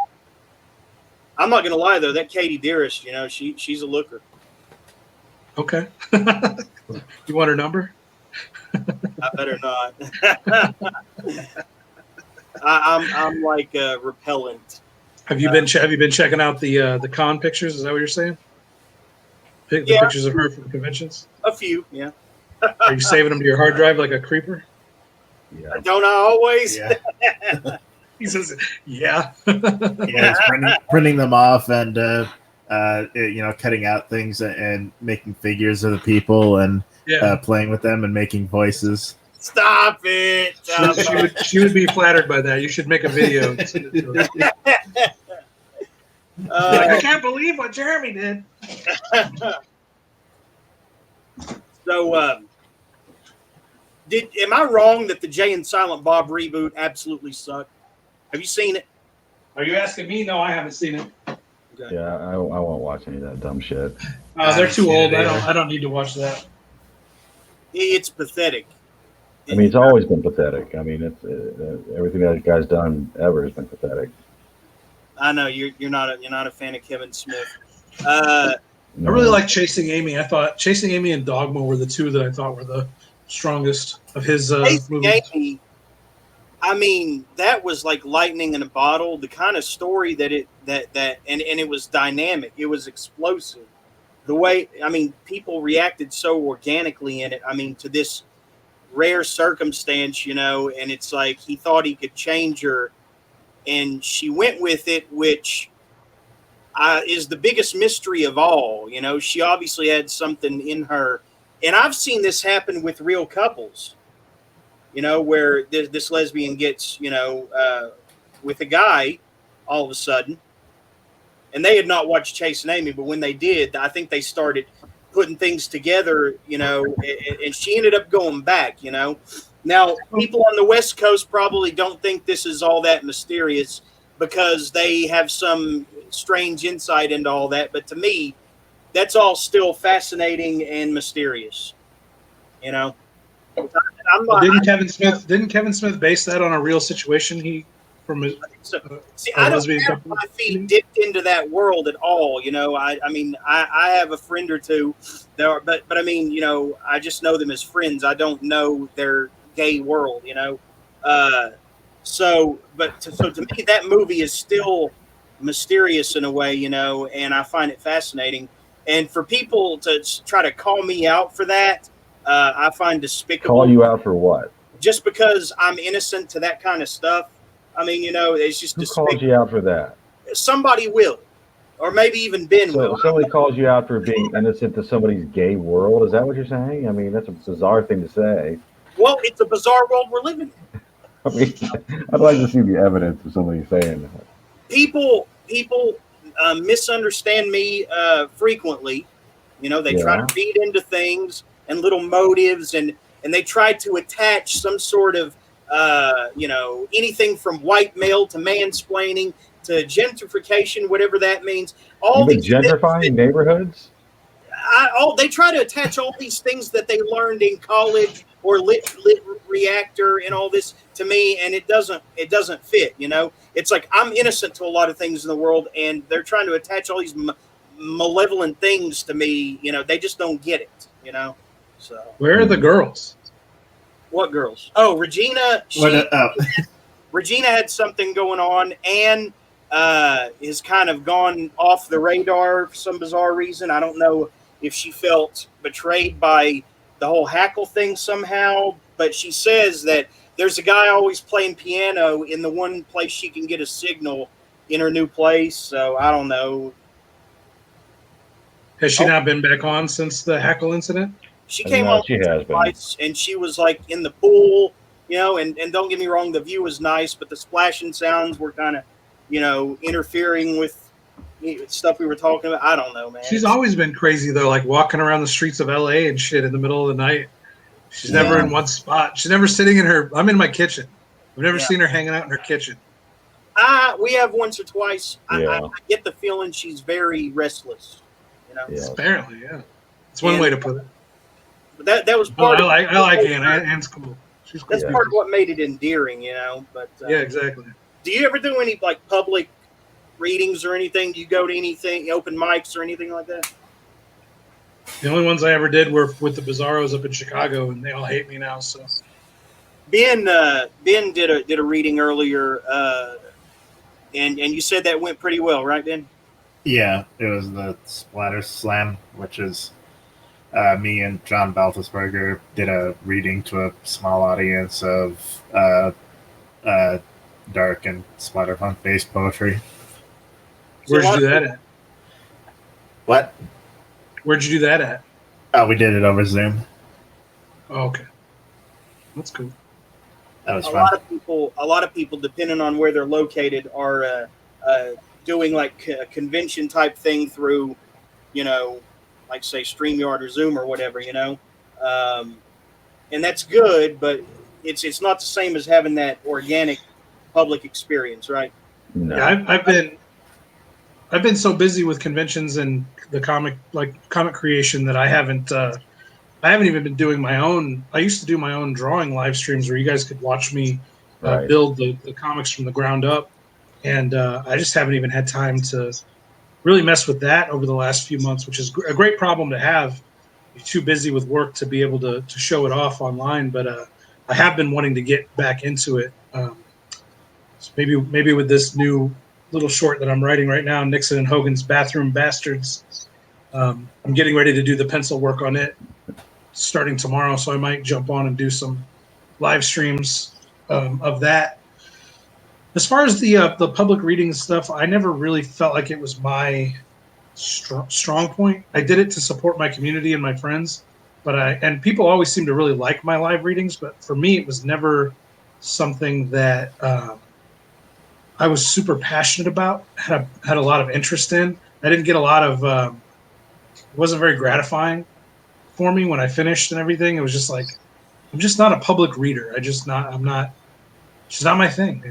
I'm not gonna lie though, that Katie Dearest, she's a looker. Okay. You want her number? I better not. I'm like repellent. Have you been checking out the con pictures? Is that what you're saying? The Yeah. pictures of her from conventions. A few, yeah. Are you saving them to your hard drive like a creeper? Yeah. Don't I always? Yeah. He says, "Yeah." Yeah, he's printing them off and cutting out things and making figures of the people and Yeah. playing with them and making voices. Stop it. Stop it. She would be flattered by that. You should make a video. I can't believe what Jeremy did. So, am I wrong that the Jay and Silent Bob reboot absolutely sucked? Have you seen it? Are you asking me? No, I haven't seen it. Okay. Yeah, I won't watch any of that dumb shit. They're too old. I don't need to watch that. It's pathetic. I mean, it's always been pathetic. I mean, it's everything that guy's done ever has been pathetic. I know you're not a fan of Kevin Smith. I really like Chasing Amy. I thought Chasing Amy and Dogma were the two that I thought were the strongest of his movies. Amy, I mean, that was like lightning in a bottle. The kind of story that it was dynamic. It was explosive. The way, I mean, people reacted so organically in it. I mean, to this rare circumstance, you know, and it's like he thought he could change her, and she went with it, which is the biggest mystery of all. You know, she obviously had something in her, and I've seen this happen with real couples. You know, where this lesbian gets, you know, with a guy all of a sudden, and they had not watched Chasing Amy, but when they did, I think they started putting things together, you know, and she ended up going back, you know. Now, people on the West Coast probably don't think this is all that mysterious because they have some strange insight into all that. But to me, that's all still fascinating and mysterious, you know. I'm not, Didn't Kevin Smith base that on a real situation? I don't have my feet dipped into that world at all. You know, I mean, I have a friend or two there, but I mean, you know, I just know them as friends. I don't know their gay world, you know. So to me, that movie is still mysterious in a way, you know, and I find it fascinating. And for people to try to call me out for that, I find despicable. Call you out for what? Just because I'm innocent to that kind of stuff. I mean, you know, it's just Who called you out for that? Somebody will, or maybe even Ben will. So somebody calls you out for being innocent to somebody's gay world. Is that what you're saying? I mean, that's a bizarre thing to say. Well, it's a bizarre world we're living in. I mean, I'd like to see the evidence of somebody saying that. People misunderstand me frequently. You know, they try to read into things and little motives, and they try to attach some sort of you know, anything from white male to mansplaining to gentrification, whatever that means. All these gentrifying neighborhoods. They try to attach all these things that they learned in college or lit reactor and all this to me, and it doesn't fit. You know, it's like I'm innocent to a lot of things in the world, and they're trying to attach all these malevolent things to me. You know, they just don't get it. You know, so where are the girls? What girls? Oh, Regina. Regina had something going on and has kind of gone off the radar for some bizarre reason. I don't know if she felt betrayed by the whole Hackle thing somehow, but she says that there's a guy always playing piano in the one place she can get a signal in her new place. So I don't know. Has she not been back on since the Hackle incident? She came on twice, and she was like in the pool, you know, and don't get me wrong, the view was nice, but the splashing sounds were kind of, you know, interfering with stuff we were talking about. I don't know, man. She's always been crazy, though, like walking around the streets of LA and shit in the middle of the night. She's never in one spot. She's never sitting in her. I'm in my kitchen. I've never seen her hanging out in her kitchen. We have once or twice. I get the feeling she's very restless, you know. Yeah. Apparently, yeah. It's one way to put it. But that was part. I like Anne. Anne's cool. She's cool. That's part of what made it endearing, you know. But yeah, exactly. Do you ever do any like public readings or anything? Do you go to anything, open mics or anything like that? The only ones I ever did were with the Bizarros up in Chicago, and they all hate me now. So Ben did a reading earlier, and you said that went pretty well, right, Ben? Yeah, it was the Splatter Slam, which is me and John Balthasberger did a reading to a small audience of dark and splatterpunk based poetry. where'd you do that at? What? Where'd you do that at? Oh, we did it over Zoom. Oh, okay, that's cool. That was A fun. lot of people, depending on where they're located, are doing like a convention type thing through, like say StreamYard or Zoom or whatever, and that's good, but it's not the same as having that organic public experience, right? No. Yeah, I've been so busy with conventions and the comic creation that I haven't even been doing my own. I used to do my own drawing live streams where you guys could watch me Right. build the comics from the ground up, and I just haven't even had time to really mess with that over the last few months, which is a great problem to have. You're too busy with work to be able to show it off online, but I have been wanting to get back into it. So maybe with this new little short that I'm writing right now, Nixon and Hogan's Bathroom Bastards. I'm getting ready to do the pencil work on it starting tomorrow, so I might jump on and do some live streams of that. As far as the public reading stuff, I never really felt like it was my strong point. I did it to support my community and my friends, and people always seem to really like my live readings. But for me, it was never something that I was super passionate about. Had a lot of interest in. I didn't get a lot of. It wasn't very gratifying for me when I finished and everything. It was just like, I'm just not a public reader. I'm not. It's just not my thing.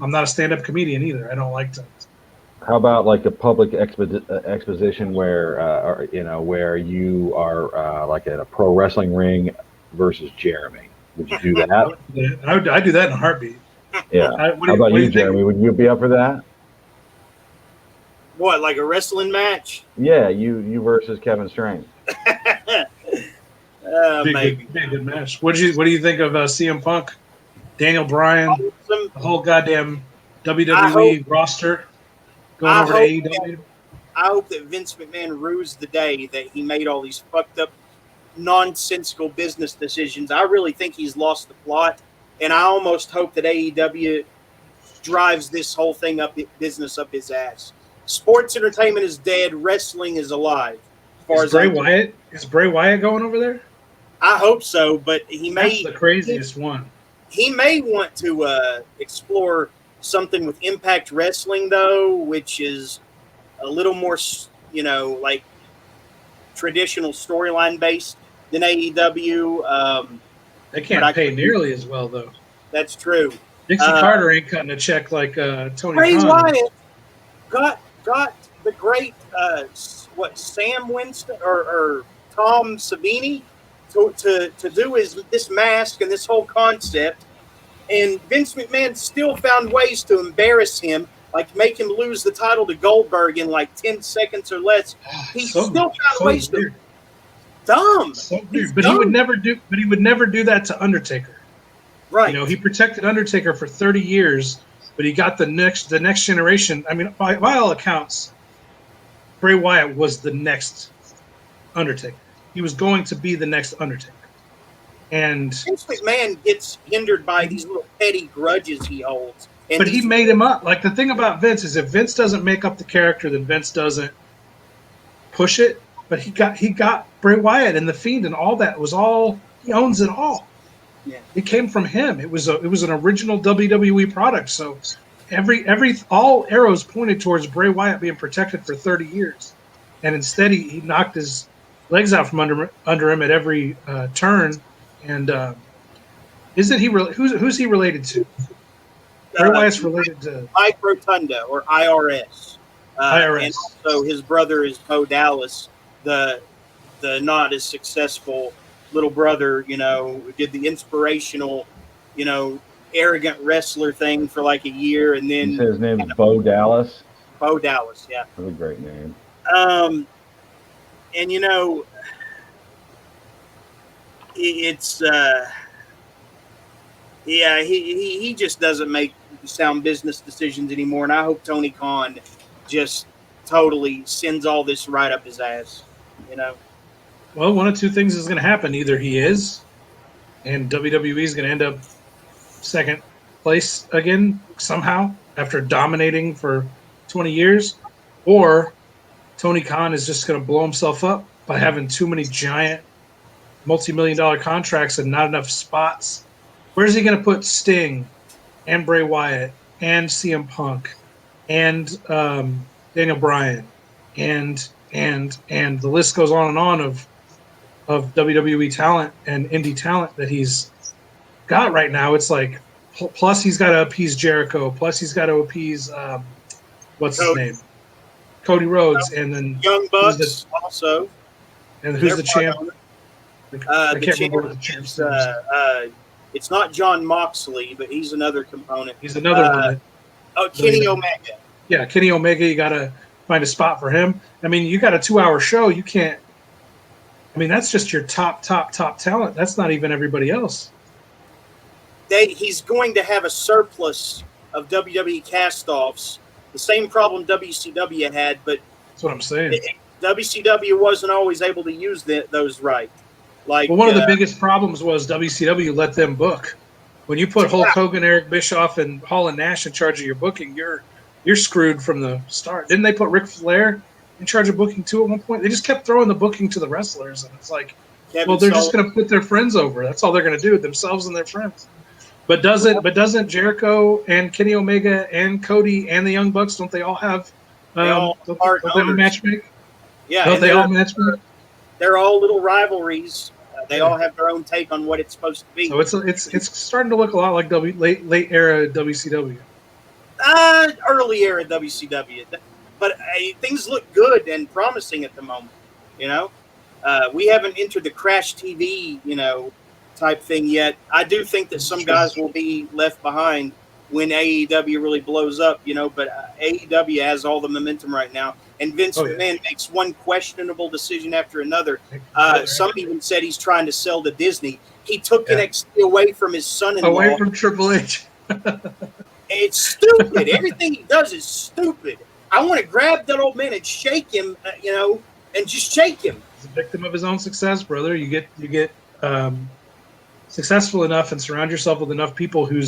I'm not a stand-up comedian either. I don't like to. How about like a public exposition where, where you are like at a pro wrestling ring versus Jeremy? Would you do that? I do that in a heartbeat. Yeah. How about you, Jeremy? Would you be up for that? What, like a wrestling match? Yeah, you versus Kevin Strange. Maybe. Be a good match. What do you think of CM Punk, Daniel Bryan, the whole goddamn WWE roster going over to AEW? I hope that Vince McMahon rues the day that he made all these fucked up, nonsensical business decisions. I really think he's lost the plot, and I almost hope that AEW drives this whole thing business up his ass. Sports entertainment is dead. Wrestling is alive. Is Bray Wyatt going over there? I hope so, but he may. That's the craziest one. He may want to explore something with Impact Wrestling, though, which is a little more, like traditional storyline based than AEW. They can't pay nearly as well, though. That's true. Dixie Carter ain't cutting a check like Tony Bray Khan. Wyatt got the great Sam Winston or Tom Savini to do this mask and this whole concept, and Vince McMahon still found ways to embarrass him, like make him lose the title to Goldberg in like 10 seconds or less. He still found ways to. Dumb. So weird. But he would never do that to Undertaker. Right. He protected Undertaker for 30 years, but he got the next generation. I mean, by all accounts, Bray Wyatt was the next Undertaker. He was going to be the next Undertaker. And Vince McMahon gets hindered by these little petty grudges he holds. But he made him up. Like, the thing about Vince is if Vince doesn't make up the character, then Vince doesn't push it. But he got Bray Wyatt and The Fiend and all that. It was all, he owns it all. Yeah. It came from him. It was an original WWE product. So all arrows pointed towards Bray Wyatt being protected for 30 years. And instead he knocked his legs out from under him at every turn. And isn't he who's he related to? Bray Wyatt's related to Mike Rotunda or IRS. IRS. And also his brother is Bo Dallas, the not as successful little brother, who did the inspirational, arrogant wrestler thing for like a year, and then You said his name is Bo Dallas. Bo Dallas, yeah. That's a great name. And it's yeah, he just doesn't make sound business decisions anymore, and I hope Tony Khan just totally sends all this right up his ass. You know, Well, one of two things is going to happen. Either he is, and WWE is going to end up second place again somehow after dominating for 20 years, or Tony Khan is just going to blow himself up by having too many giant multi-million-dollar contracts and not enough spots. Where's he going to put Sting and Bray Wyatt and CM Punk and Daniel Bryan and the list goes on of WWE talent and indie talent that he's got right now? It's like, plus he's got to appease Jericho, plus he's got to appease what's his name, Cody Rhodes, and then Young Bucks also. And who's the champ? The champ is, it's not John Moxley, but he's another component. He's another one. Kenny Omega. Yeah, Kenny Omega. You got to find a spot for him. I mean, you got a 2-hour show. You can't. I mean, that's just your top talent. That's not even everybody else. He's going to have a surplus of WWE cast-offs. The same problem WCW had, but that's what I'm saying. WCW wasn't always able to use those right. Like, well, one of the biggest problems was WCW let them book. When you put Hulk Hogan, Eric Bischoff, and Hall and Nash in charge of your booking, you're screwed from the start. Didn't they put Ric Flair in charge of booking too at one point? They just kept throwing the booking to the wrestlers, and it's like, well, they're just going to put their friends over. That's all they're going to do, themselves and their friends. But doesn't Jericho and Kenny Omega and Cody and the Young Bucks, don't they all have don't they have a matchmaker? Yeah, don't they all matchmaker? They're all little rivalries. They all have their own take on what it's supposed to be. So it's starting to look a lot like late era WCW. Early era WCW, but things look good and promising at the moment. You know, we haven't entered the crash TV, type thing yet. I do think that some guys will be left behind when AEW really blows up. But AEW has all the momentum right now, and Vince McMahon makes one questionable decision after another. Some even said he's trying to sell to Disney. He took NXT away from his son-in-law. Away from Triple H. It's stupid. Everything he does is stupid. I want to grab that old man and shake him, and just shake him. He's a victim of his own success, brother. You get successful enough and surround yourself with enough people who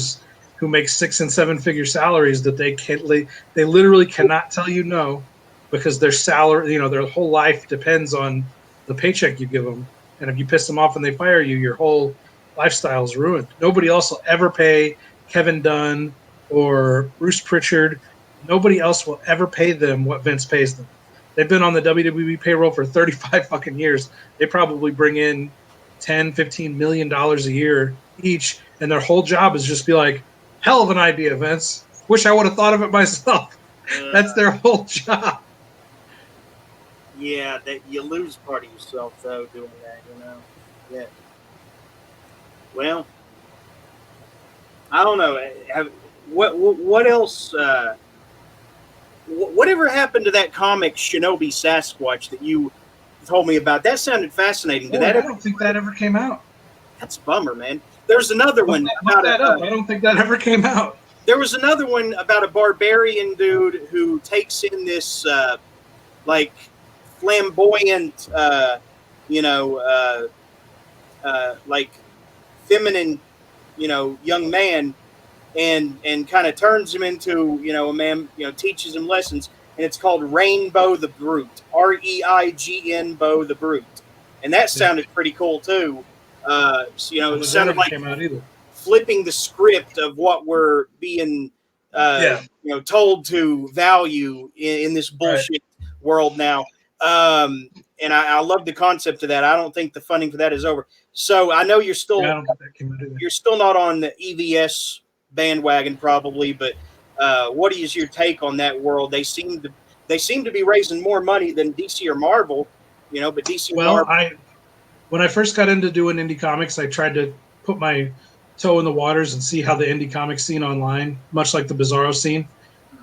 make 6- and 7-figure salaries that they literally cannot tell you no, because their salary, their whole life depends on the paycheck you give them. And if you piss them off and they fire you, your whole lifestyle is ruined. Nobody else will ever pay Kevin Dunn or Bruce Pritchard. Nobody else will ever pay them what Vince pays them. They've been on the WWE payroll for 35 fucking years. They probably bring in $10-15 million a year each, and their whole job is just be like, hell of an idea, Vince. Wish I would have thought of it myself. That's their whole job. Yeah, you lose part of yourself though doing that, Yeah. Well, I don't know. What else? Whatever happened to that comic Shinobi Sasquatch that you told me about? That sounded fascinating. I don't think that ever came out. That's a bummer, man. There's another one. I don't think that ever came out. There was another one about a barbarian dude who takes in this like flamboyant, like feminine, young man, and kind of turns him into, a man, teaches him lessons. And it's called Rainbow the Brute, Reigen Bow the Brute. And that sounded pretty cool too. It sounded like flipping the script of what we're being, told to value in this bullshit world now. And I love the concept of that. I don't think the funding for that is over. So I know you're still not on the EVS bandwagon probably, but what is your take on that world? They seem to be raising more money than DC or Marvel, but DC. Well, when I first got into doing indie comics, I tried to put my toe in the waters and see how the indie comic scene online, much like the Bizarro scene.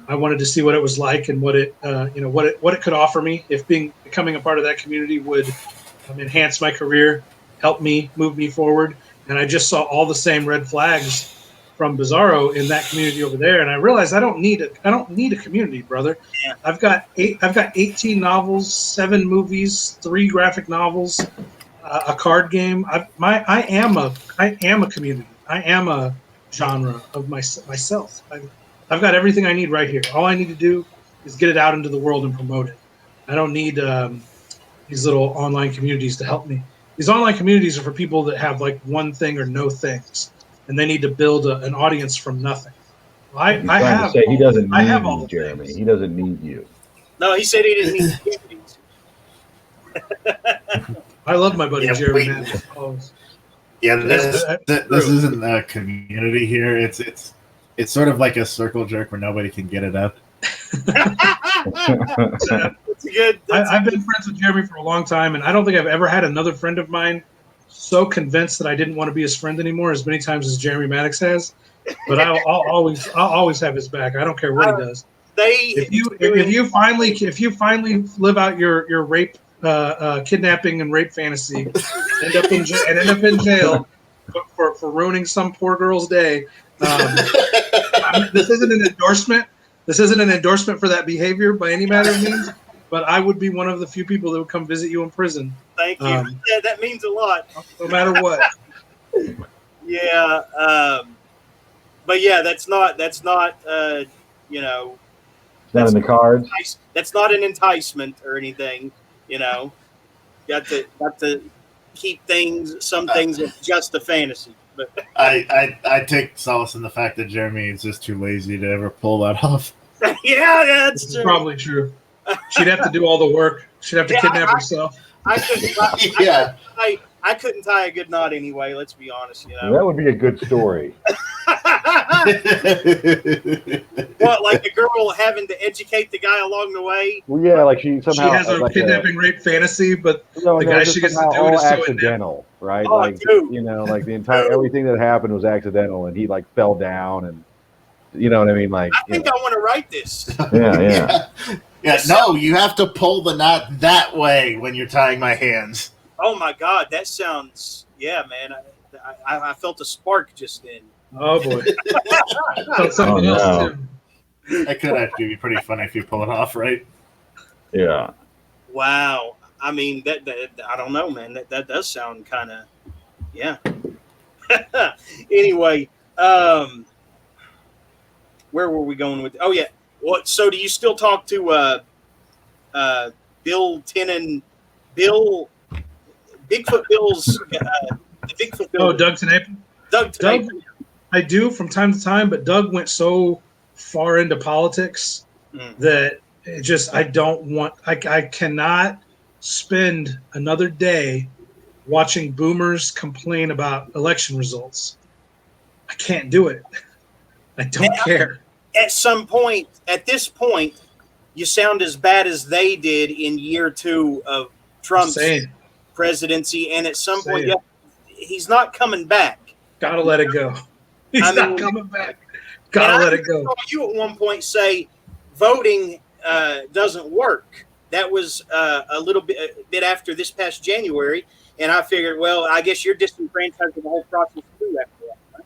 I wanted to see what it was like and what it could offer me if becoming a part of that community would enhance my career. help me move me forward. And I just saw all the same red flags from Bizarro in that community over there, and I realized I don't need a community, brother. Yeah. I've got 18 novels, 7 movies, 3 graphic novels, a card game. I am a community. I am a genre of myself. I've got everything I need right here. All I need to do is get it out into the world and promote it. I don't need these little online communities to help me. These online communities are for people that have like one thing or no things, and they need to build an audience from nothing. I have. To say he doesn't I need have all you, the Jeremy. things. He doesn't need you. No, he said he didn't need communities. I love my buddy Yeah, Jeremy. wait. Man. Oh, Yeah, That's this true. isn't a community here. It's sort of like a circle jerk where nobody can get it up. That's a good. I've been friends with Jeremy for a long time, and I don't think I've ever had another friend of mine so convinced that I didn't want to be his friend anymore as many times as Jeremy Maddox has. But I'll always have his back. I don't care what he does. If you finally live out your rape, kidnapping and rape fantasy, end up in jail for ruining some poor girl's day. This isn't an endorsement. This isn't an endorsement for that behavior by any matter of means. But I would be one of the few people that would come visit you in prison. Thank you. Yeah, that means a lot. No matter what. Yeah, but yeah, that's not you know, It's not in the cards. that's not an enticement or anything. You know, got to keep some things as just a fantasy. But I take solace in the fact that Jeremy is just too lazy to ever pull that off. yeah, that's It's true. probably true. She'd have to do all the work. She'd have to kidnap herself. I couldn't. Yeah. I couldn't tie a good knot anyway. Let's be honest. You know. That would be a good story. What, like a girl having to educate the guy along the way? Well, yeah, like she She somehow has a like kidnapping rape fantasy, but no, the no, guy just she gets to somehow do it all is so inept. accidental, right? Oh, like dude. you know, like the entire everything that happened was accidental, and he like fell down, and you know what I mean? Like, I think I want to write this. yeah. Yeah, no, you have to pull the knot that way when you're tying my hands. Oh my God, that sounds. Yeah, man. I felt a spark just then. Oh boy. Felt something Oh, else no. too. That could actually be pretty funny if you pull it off, right? Yeah. Wow. I mean, that I don't know, man. That does sound kind of, yeah. Anyway, where were we going with? Oh yeah. What? So do you still talk to Bill Tenen, Bigfoot Bill's the Bigfoot Bill? Oh, Doug Tenapan? Doug. Doug, I do from time to time, but Doug went so far into politics that it just I cannot spend another day watching boomers complain about election results. I can't do it. I don't care. At this point, you sound as bad as they did in year 2 of Trump's presidency, and at some point, yeah, he's not coming back. Gotta let it go. He's not coming back. Gotta let it go. I saw you at one point say voting doesn't work. That was a little bit after this past January, and I figured, well, I guess you're disenfranchised with the whole process too after that.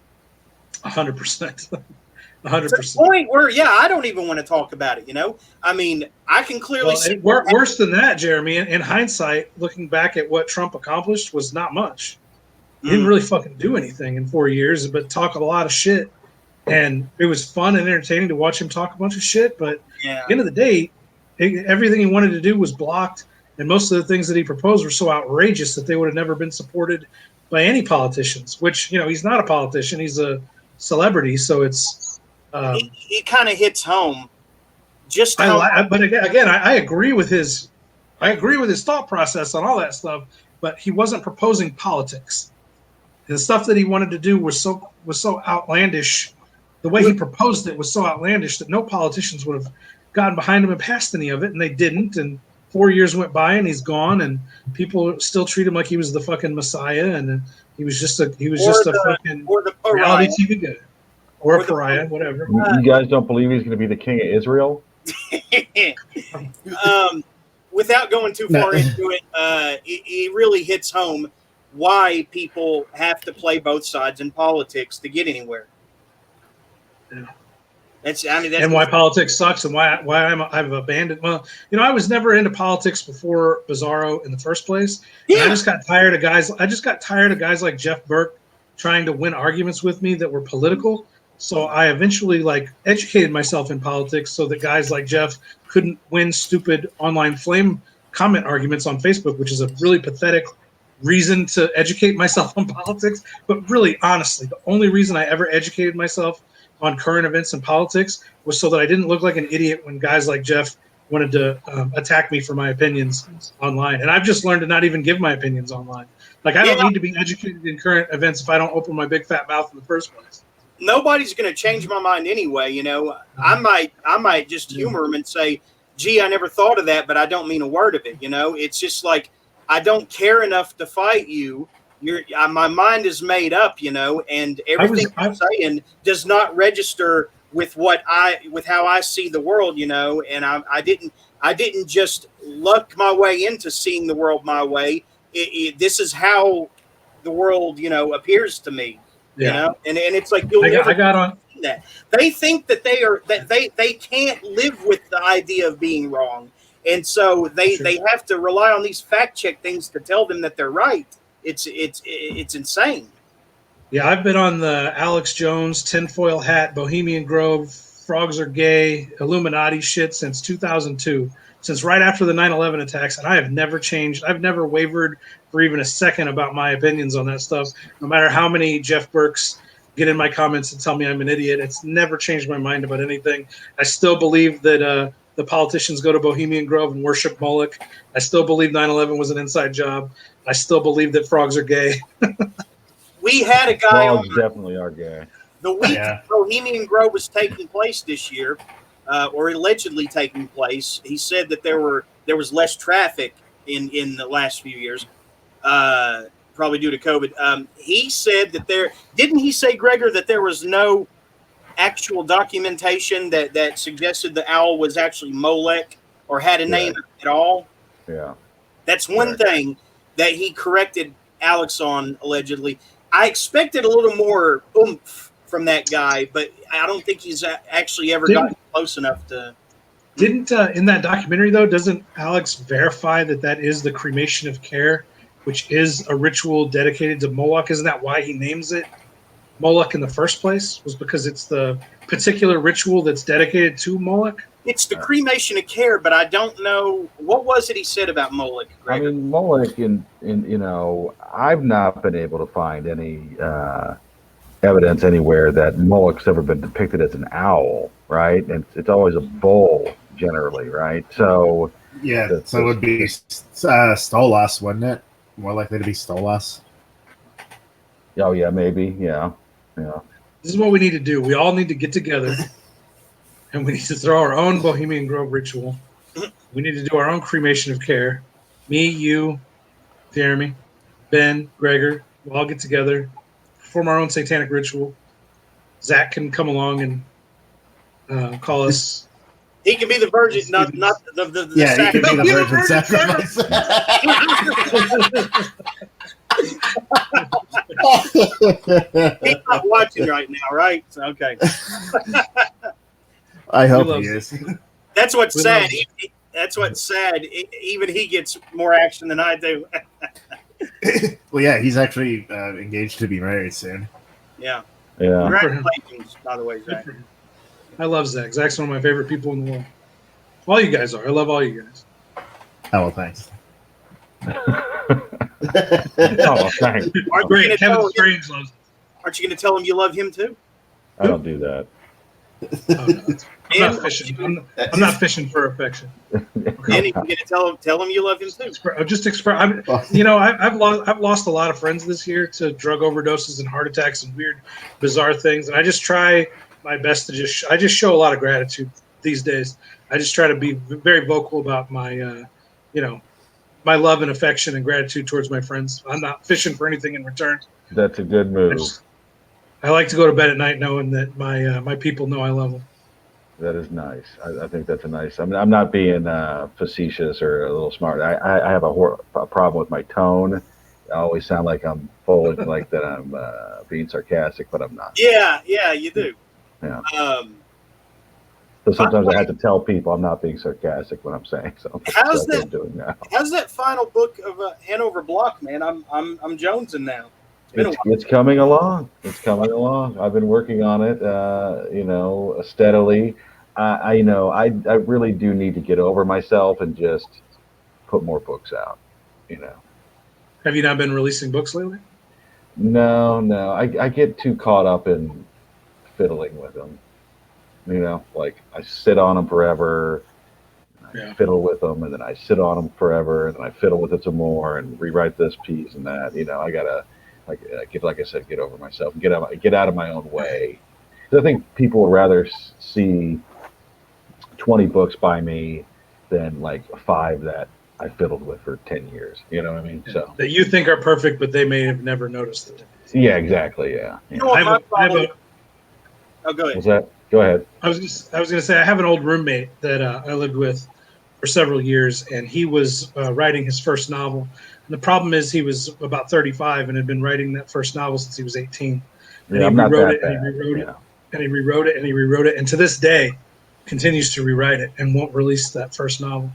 Right? 100%. 100%. To the point where, yeah, I don't even want to talk about it. You know, I mean, I can clearly see worse than that, Jeremy. In hindsight, looking back at what Trump accomplished was not much. He didn't really fucking do anything in 4 years, but talk a lot of shit. And it was fun and entertaining to watch him talk a bunch of shit. But at the end of the day, everything he wanted to do was blocked. And most of the things that he proposed were so outrageous that they would have never been supported by any politicians, which, you know, he's not a politician. He's a celebrity. So it's... He kind of hits home. But again, I agree with his thought process on all that stuff, but he wasn't proposing politics. The stuff that he wanted to do was so outlandish. The way he proposed it was so outlandish that no politicians would have gotten behind him and passed any of it, and they didn't. And 4 years went by, and he's gone, and people still treat him like he was the fucking Messiah, and he was just a fucking reality TV guy, or a pariah, whatever. You guys don't believe he's going to be the king of Israel? Without going too far into it, it really hits home. why people have to play both sides in politics to get anywhere. Yeah. That's and why politics sucks and why I've abandoned. Well, I was never into politics before Bizarro in the first place. Yeah. And I just got tired of guys. Like Jeff Burke trying to win arguments with me that were political. So I eventually educated myself in politics so that guys like Jeff couldn't win stupid online flame comment arguments on Facebook, which is a really pathetic reason to educate myself on politics. But really, honestly, the only reason I ever educated myself on current events and politics was so that I didn't look like an idiot when guys like Jeff wanted to attack me for my opinions online. And I've just learned to not even give my opinions online. I don't need to be educated in current events if I don't open my big fat mouth in the first place. Nobody's going to change my mind anyway. I might just humor them and say, gee, I never thought of that, but I don't mean a word of it. It's just like, I don't care enough to fight you. My mind is made up, and everything I'm saying does not register with how I see the world, and I didn't just luck my way into seeing the world my way. This is how the world, appears to me, and it's like, I got on that. They think that they can't live with the idea of being wrong. And so they have to rely on these fact check things to tell them that they're right. It's insane. Yeah, I've been on the Alex Jones, tinfoil hat, Bohemian Grove, frogs are gay, Illuminati shit since 2002, since right after the 9/11 attacks, and I have never changed. I've never wavered for even a second about my opinions on that stuff. No matter how many Jeff Burks get in my comments and tell me I'm an idiot, it's never changed my mind about anything. I still believe that the politicians go to Bohemian Grove and worship Moloch. I still believe 9/11 was an inside job. I still believe that frogs are gay. We had a guy frogs definitely are gay. The week Bohemian Grove was taking place this year, or allegedly taking place. He said that there was less traffic in the last few years, probably due to COVID. He said that didn't he say, Gregor, that there was no actual documentation that suggested the owl was actually Molech or had a name at all? Yeah. That's one thing that he corrected Alex on, allegedly. I expected a little more oomph from that guy, but I don't think he's actually ever gotten close enough to. Didn't in that documentary, though, doesn't Alex verify that is the cremation of care, which is a ritual dedicated to Moloch? Isn't that why he names it Moloch in the first place? Was because it's the particular ritual that's dedicated to Moloch? It's the cremation of care, but I don't know. What was it he said about Moloch, Gregor? I mean, Moloch, I've not been able to find any evidence anywhere that Moloch's ever been depicted as an owl, right? And it's always a bull, generally, right? So yeah, so it would be Stolas, wouldn't it? More likely to be Stolas. Oh yeah, maybe, yeah. This is what we need to do. We all need to get together, and we need to throw our own Bohemian Grove ritual. We need to do our own cremation of care. Me, you, Jeremy, Ben, Gregor, we'll all get together, perform our own satanic ritual. Zach can come along and call us. He can be the virgin, not the yeah, sacrifice. he can be the virgin sacrifice. He's not watching right now, right? So, okay. I hope he is. That's what's sad. That's what's sad. Even he gets more action than I do. Well, yeah, he's actually engaged to be married soon. Yeah. Yeah. Congratulations, by the way, Zach. I love Zach. Zach's one of my favorite people in the world. All you guys are. I love all you guys. Oh, well, thanks. Oh, thanks. Great. Kevin Strange loves it. Aren't you going to tell him you love him too? I don't do that. Oh, no. I'm not fishing. I'm not fishing for affection. And you're going to tell him you love him too. I've lost a lot of friends this year to drug overdoses and heart attacks and weird, bizarre things, and I just try my best to I just show a lot of gratitude these days. I just try to be very vocal about my, my love and affection and gratitude towards my friends. I'm not fishing for anything in return. That's a good move. I like to go to bed at night knowing that my people know I love them. That is nice. I think that's a nice. I mean, I'm not being facetious or a little smart. I have a problem with my tone, I always sound like I'm full of like that I'm being sarcastic, but I'm not. Yeah, you do. Yeah. Um, So sometimes I have to tell people I'm not being sarcastic when I'm saying something. How's That's what that- I'm doing now. how's that final book of Hanover Block, man? I'm jonesing now. It's been a It's coming along. It's coming along. I've been working on it, steadily. I really do need to get over myself and just put more books out. Have you not been releasing books lately? No. I get too caught up in fiddling with them. Like I sit on them forever. I fiddle with them, and then I sit on them forever, and then I fiddle with it some more, and rewrite this piece and that. I gotta, like I said, get over myself, get out of my own way. 'Cause I think people would rather see 20 books by me than like 5 that I fiddled with for 10 years. You know what I mean? So That you think are perfect, but they may have never noticed it. yeah, exactly. Yeah. You know what my I have problem? a- Oh, go ahead. What's that? Go ahead. I was going to say I have an old roommate that I lived with for several years, and he was writing his first novel. And the problem is he was about 35 and had been writing that first novel since he was 18. And Yeah, I'm he not rewrote that it, and he bad. rewrote it, Yeah. and he rewrote it, and he rewrote it, and to this day continues to rewrite it and won't release that first novel.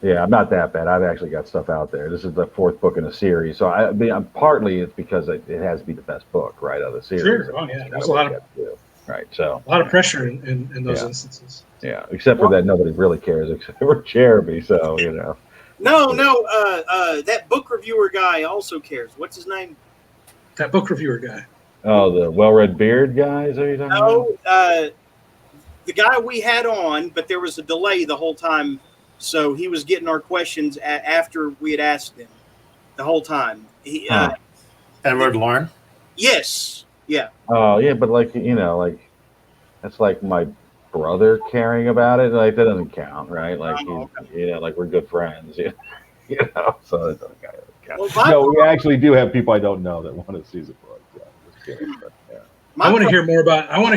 Yeah, I'm not that bad. I've actually got stuff out there. This is the 4th book in a series, so I'm partly it's because it has to be the best book, right, of the series. Sure. Oh, yeah. There's a lot of right. So A lot of pressure in those Yeah. instances. yeah, except for that nobody really cares except for Jeremy. So No. That book reviewer guy also cares. What's his name? That book reviewer guy. Oh, the well-read beard guys. Are you talking about? No, the guy we had on, but there was a delay the whole time, so he was getting our questions after we had asked him the whole time. Edward Lauren. Yes, yeah. Oh yeah, but like that's like my brother caring about it. Like that doesn't count, right? Like Oh, like we're good friends. So it doesn't count. Well, my- No, we actually do have people I don't know that want to see the book. Yeah, just kidding, but, yeah. I want to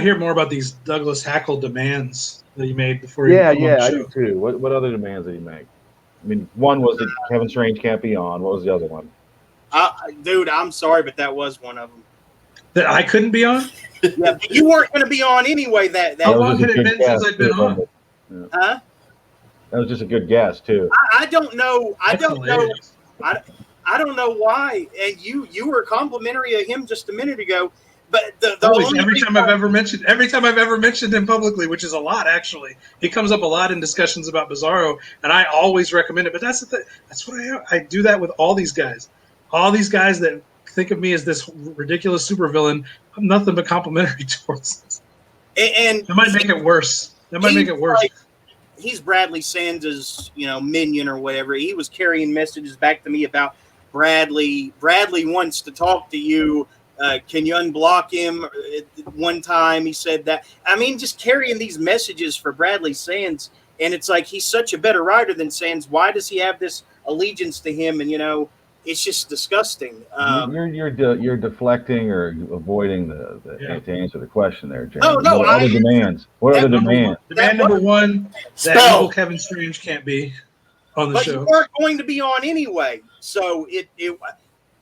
hear more about these Douglas Hackle demands that you made before you Yeah, come on the I show. do too. What other demands did he make? I mean, one was that Kevin Strange can't be on. What was the other one? Dude, I'm sorry, but that was one of them. That I couldn't be on? Yeah, but you weren't going to be on anyway. That How was long just had a it good been since guess, I've been too, on? wasn't it? huh? That was just a good guess too. I don't know. I That's don't know. hilarious. I don't know why. And you were complimentary of him just a minute ago. But the Always, only every reason time I've ever mentioned him publicly, which is a lot actually, he comes up a lot in discussions about Bizarro, and I always recommend it. But that's the thing. That's what I do that with all these guys. All these guys that think of me as this ridiculous supervillain, I'm nothing but complimentary towards this. and That might make it worse. like, he's Bradley Sands' minion or whatever. He was carrying messages back to me about Bradley. Bradley wants to talk to you. Can you unblock him? One time he said that. I mean, just carrying these messages for Bradley Sands, and it's like he's such a better writer than Sands. Why does he have this allegiance to him? And it's just disgusting. You're deflecting or avoiding to answer the question there, Jeremy. Oh, no, What other demands? What other demands? Demand number one, that Spell. evil Kevin Strange can't be on the But show. you weren't going to be on anyway, so it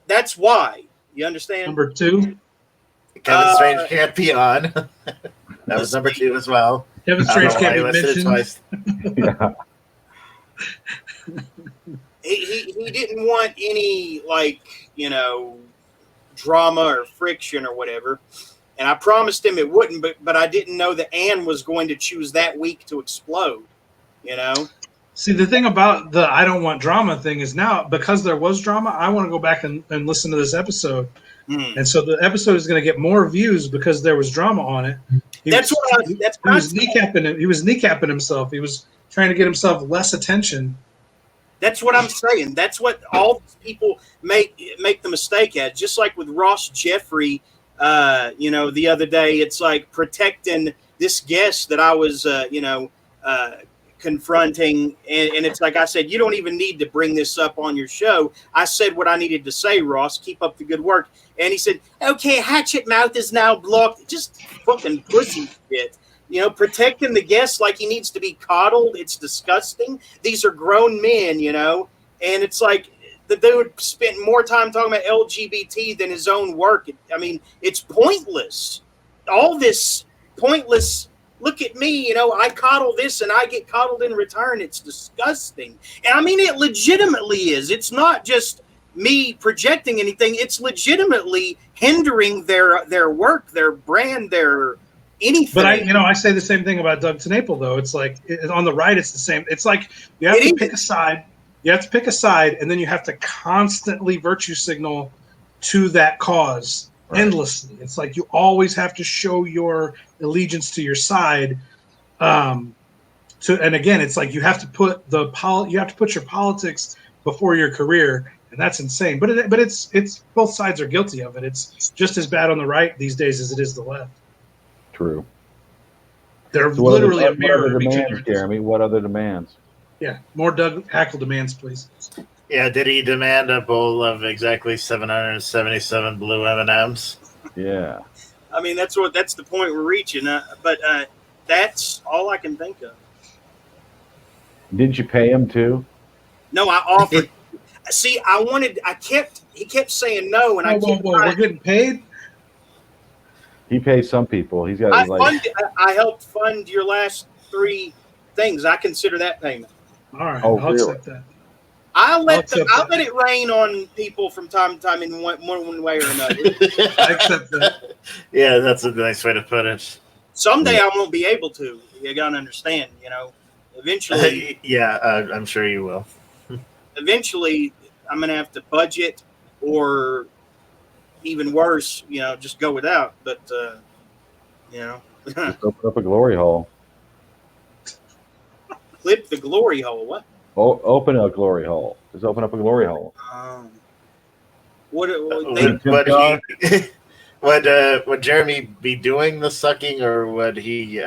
that's why. You understand? Number two, Kevin Strange can't be on. That was number 2 as well. Kevin I don't Strange know why can't you be listed it mentioned. twice. Yeah. He didn't want any drama or friction or whatever, and I promised him it wouldn't. But I didn't know that Anne was going to choose that week to explode. See, the thing about the I don't want drama thing is now, because there was drama, I want to go back and listen to this episode. Hmm. And so the episode is going to get more views because there was drama on it. That's what he was kneecapping him. He was kneecapping himself. He was trying to get himself less attention. That's what I'm saying. That's what all these people make the mistake at. Just like with Ross Jeffrey, the other day, it's like protecting this guest that I was, confronting. And it's like I said, you don't even need to bring this up on your show. I said what I needed to say, Ross. Keep up the good work. And he said, okay, Hatchet Mouth is now blocked. Just fucking pussy shit. Protecting the guest like he needs to be coddled. It's disgusting. These are grown men, and it's like the dude spent more time talking about LGBT than his own work. I mean, it's pointless. All this pointless. Look at me, I coddle this and I get coddled in return. It's disgusting. And I mean, it legitimately is. It's not just me projecting anything. It's legitimately hindering their work, their brand, their anything. But I say the same thing about Doug TenNapel, though. It's like on the right, it's the same. It's like you have to pick a side. You have to pick a side, and then you have to constantly virtue signal to that cause endlessly. It's like you always have to show your allegiance to your side. And again, it's like you have to put your politics before your career, and that's insane. But it's both sides are guilty of it. It's just as bad on the right these days as it is the left. True. They're So literally a what mirror other of each demands, other. Jeremy? What other demands? Yeah, more Doug Hackle demands, please. Yeah, did he demand a bowl of exactly 777 blue M&Ms? Yeah. I mean, that's the point we're reaching. But that's all I can think of. Didn't you pay him too? No, I offered. See, he kept saying no, and We're getting paid? He pays some people. He's got I helped fund your last 3 things. I consider that payment. All right, Oh, I'll really? accept that. I'll let it rain on people from time to time in one way or another. I accept that. Yeah, that's a nice way to put it. Someday I won't be able to. You gotta understand, Eventually, I'm sure you will. eventually, I'm gonna have to budget, or even worse, just go without. But just open up a glory hole. clip the glory hole. What? Open a glory hole. Just open up a glory hole. Would Jeremy be doing the sucking, or would he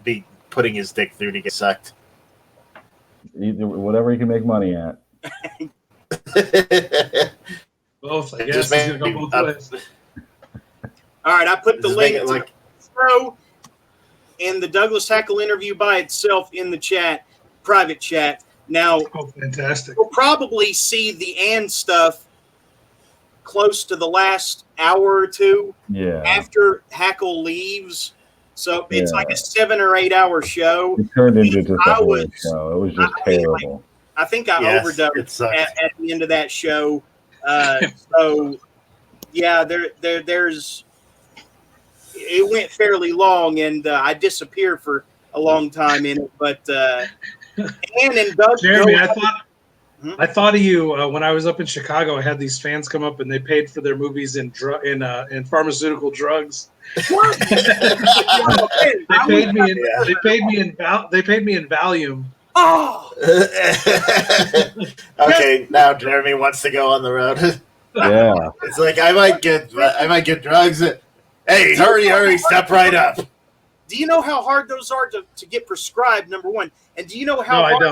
be putting his dick through to get sucked? Whatever he can make money at. Both, I guess. It's gonna go both ways. All right, I put the link to like the show and the Douglas Hackle interview by itself in the chat, private chat. Now, fantastic. We'll probably see the and stuff close to the last hour or two after Hackle leaves. So it's like a 7 or 8 hour show. It turned into just a whole show. It was just terrible. I think I overdosed at the end of that show. So, yeah, there's. It went fairly long, and I disappeared for a long time in it. But and Doug, Jeremy, I thought of you when I was up in Chicago. I had these fans come up and they paid for their movies in pharmaceutical drugs. What? They paid me in Valium. Oh. Okay, now Jeremy wants to go on the road. Yeah. It's like I might get drugs. Hey, hurry, step right up. Do you know how hard those are to get prescribed? Number one, and do you know how hard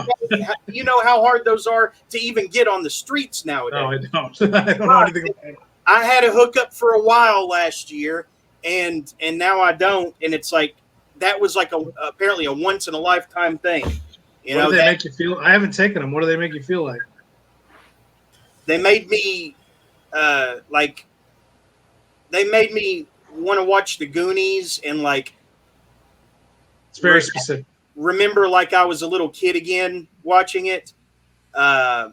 those are to even get on the streets nowadays? No, I don't. I don't know anything about it. I had a hookup for a while last year, and now I don't. And it's like that was like apparently a once in a lifetime thing. What do they make you feel? I haven't taken them. What do they make you feel like? They made me want to watch the Goonies and like. It's very specific. Remember, like I was a little kid again watching it. I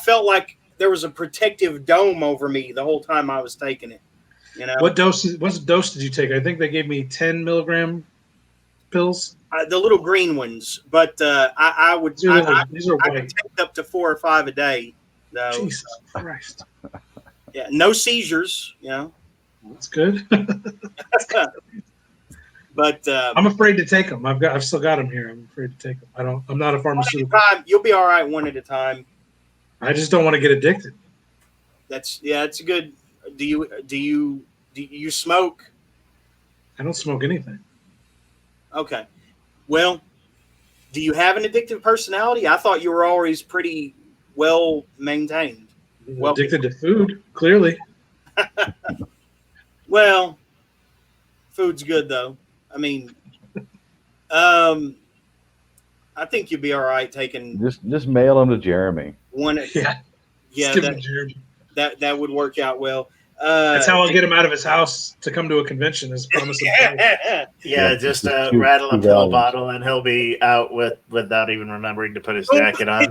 felt like there was a protective dome over me the whole time I was taking it. What dose did you take? I think they gave me 10 milligram pills. The little green ones, but I would. These are I white. could take up to 4 or 5 a day. Though. Jesus Christ! Yeah, no seizures. That's good. But I'm afraid to take them. I've still got them here. I'm afraid to take them. I'm not a pharmaceutical. You'll be all right one at a time. I just don't want to get addicted. That's a good. Do you smoke? I don't smoke anything. Okay. Well, do you have an addictive personality? I thought you were always pretty well maintained. Addicted to food, clearly. Well, food's good though. I mean, I think you'll be all right taking. Just mail them to Jeremy. One, Yeah. yeah, Skip it, Jeremy. that would work out well. That's how I'll get him out of his house to come to a convention. Is promise him. Yeah, Yeah, just two- rattle two a pill volumes. bottle, and he'll be out without even remembering to put his jacket on.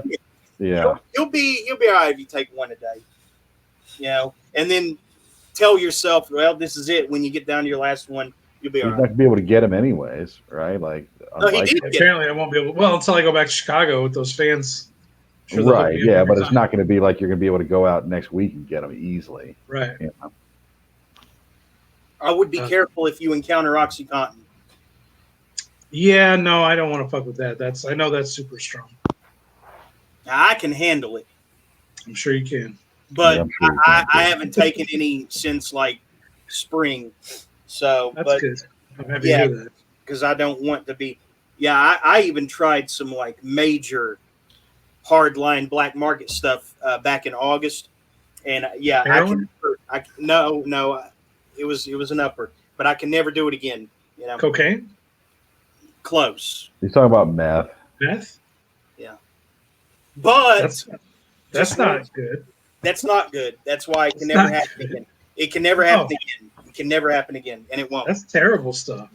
Yeah. You'll be all right if you take one a day. You know, and then tell yourself, well, this is it. When you get down to your last one, you'll be He's all not right. gonna be able to get him anyways, right? Like, No, he unlike- did get Apparently, I won't be able. Well, until I go back to Chicago with those fans. I'm sure they'll hook right? me up Yeah, every but it's time. not gonna be like you're gonna be able to go out next week and get him easily. Right. You know? I would be careful if you encounter OxyContin. Yeah, no, I don't want to fuck with that. I know that's super strong. Now, I can handle it, I'm sure you can. but Yeah, I'm sure you I can. haven't taken any since like spring. So, That's but good. I'm happy Yeah. to hear that. because I don't want to be. Yeah, I even tried some like major hardline black market stuff back in August, and yeah, Heroin? no, it was an upper, but I can never do it again. You know, Cocaine, close, He's talking about meth. meth. but That's not good. that's not good. That's why it can It's never not happen good. again. It can never happen No. again. It can never happen again, and it won't. That's terrible stuff.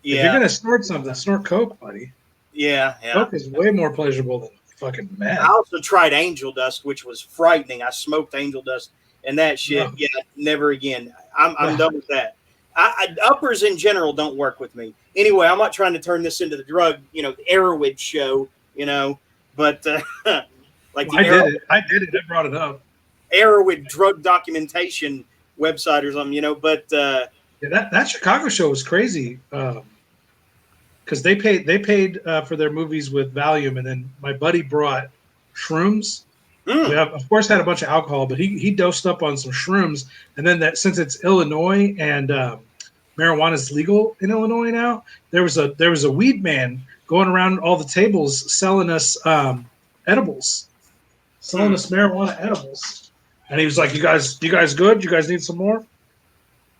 If you're Yeah, gonna snort something, snort coke, buddy. yeah. Coke is way more pleasurable than fucking meth. I also tried angel dust, which was frightening. I smoked angel dust, and that shit, No. yeah, never again. I'm No. done with that. Uppers in general don't work with me. Anyway, I'm not trying to turn this into the drug, Arrowhead show, but like Well, the I did it. I brought it up. Arrowhead drug documentation website or something, but Yeah, that Chicago show was crazy. Because they paid for their movies with Valium, and then my buddy brought shrooms. We of course had a bunch of alcohol, but he dosed up on some shrooms, and then that since it's Illinois and marijuana is legal in Illinois now, there was a weed man going around all the tables selling us edibles, selling us marijuana edibles, and he was like, "You guys good? You guys need some more?"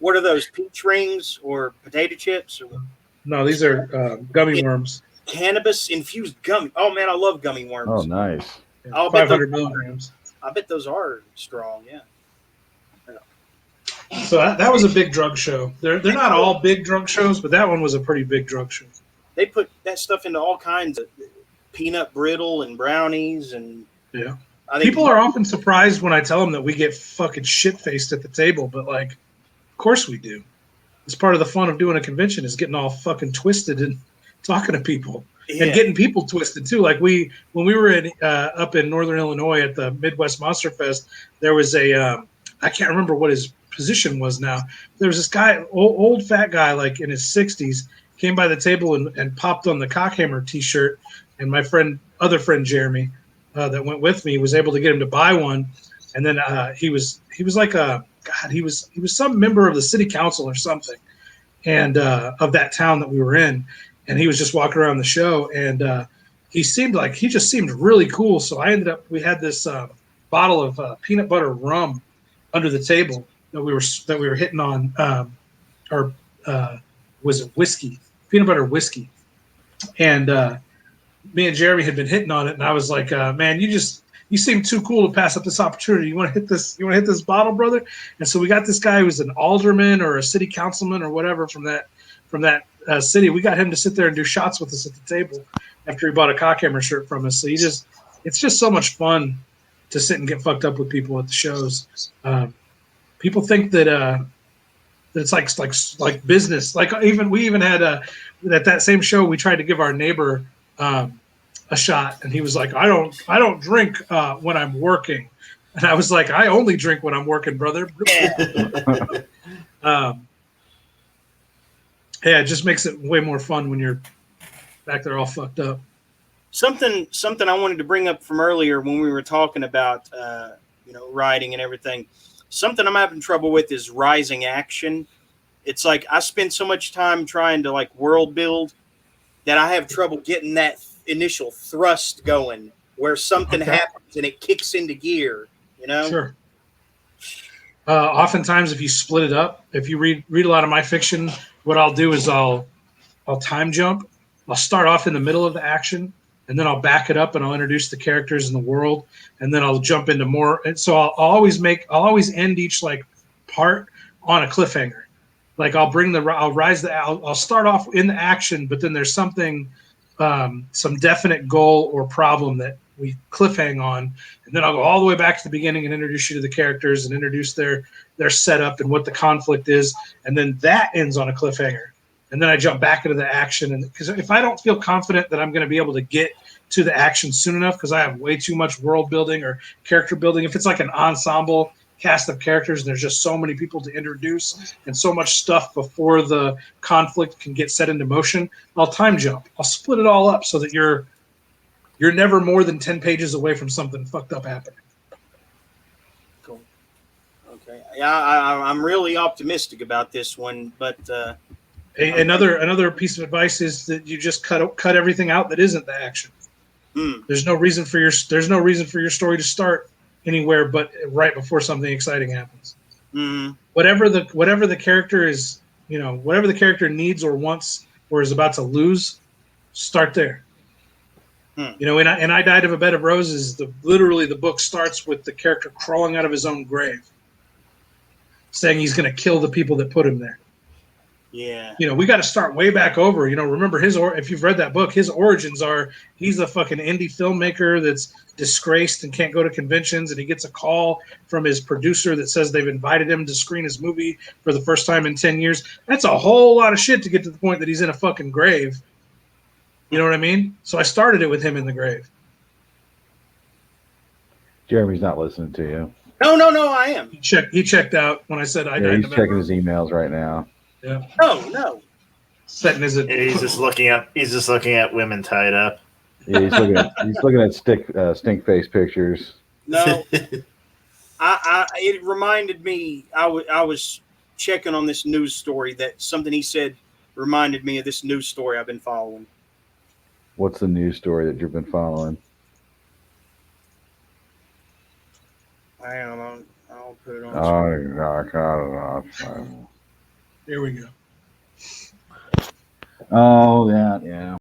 what are those, peach rings or potato chips or No, these are gummy worms. cannabis infused gummy? Oh man, I love gummy worms. Oh, nice. I'll bet 500 milligrams. I bet those are strong. Yeah. So that was a big drug show. They're not all big drug shows, but that one was a pretty big drug show. They put that stuff into all kinds of peanut brittle and brownies and Yeah. I think People are often surprised when I tell them that we get fucking shit faced at the table, but like, of course we do. It's part of the fun of doing a convention is getting all fucking twisted and talking to people and getting people twisted too. Like when we were up in Northern Illinois at the Midwest Monster Fest, there was I can't remember what his position was now. There was this guy, old fat guy, like in his 60s, came by the table and popped on the Cockhammer t-shirt, and my other friend Jeremy that went with me was able to get him to buy one, and then he was like he was some member of the city council or something, and of that town that we were in, and he was just walking around the show, and he just seemed really cool. So we had this bottle of peanut butter rum under the table that we were hitting on, or was it whiskey, peanut butter whiskey, and me and Jeremy had been hitting on it, and I was like, man, you seem too cool to pass up this opportunity. You want to hit this bottle, brother? And so we got this guy who was an alderman or a city councilman or whatever from that city. We got him to sit there and do shots with us at the table after he bought a Cockhammer shirt from us. So it's just so much fun to sit and get fucked up with people at the shows. People think that it's like business. Like we even had at that same show we tried to give our neighbor a shot, and he was like, I don't drink when I'm working, and I was like, I only drink when I'm working, brother. Yeah, it just makes it way more fun when you're back there all fucked up. something I wanted to bring up from earlier when we were talking about writing and everything. Something I'm having trouble with is rising action. It's like I spend so much time trying to like world build that I have trouble getting that initial thrust going where something happens and it kicks into gear, Sure. Oftentimes, if you split it up, if you read a lot of my fiction, what I'll do is I'll time jump. I'll start off in the middle of the action, and then I'll back it up and I'll introduce the characters in the world, and then I'll jump into more. And so I'll always end each like part on a cliffhanger. Like I'll start off in the action, but then there's something, some definite goal or problem that we cliffhang on, and then I'll go all the way back to the beginning and introduce you to the characters and introduce their setup and what the conflict is, and then that ends on a cliffhanger, and then I jump back into the action. And because if I don't feel confident that I'm going to be able to get to the action soon enough, because I have way too much world building or character building, if it's like an ensemble cast of characters and there's just so many people to introduce and so much stuff before the conflict can get set into motion, I'll time jump. I'll split it all up so that you're never more than 10 pages away from something fucked up happening. Cool. Okay. Yeah, I'm really optimistic about this one, but Another piece of advice is that you just cut everything out that isn't the action. There's no reason for your story to start anywhere but right before something exciting happens. Whatever the character is, whatever the character needs or wants or is about to lose, start there. And I Died of a Bed of Roses, literally the book starts with the character crawling out of his own grave, saying he's going to kill the people that put him there. Yeah. We got to start way back over. Remember if you've read that book, his origins are he's a fucking indie filmmaker that's disgraced and can't go to conventions, and he gets a call from his producer that says they've invited him to screen his movie for the first time in 10 years. That's a whole lot of shit to get to the point that he's in a fucking grave. You know what I mean? So I started it with him in the grave. Jeremy's not listening to you. No, I am. He checked out when I said I died. He's checking his emails right now. Yeah. No. Setting his. He's just looking at women tied up. Yeah, he's looking at stink face pictures. No. It reminded me. I was checking on this news story that something he said reminded me of this news story I've been following. What's the news story that you've been following? Hang on, I'll put it on. Oh, There we go. oh, yeah.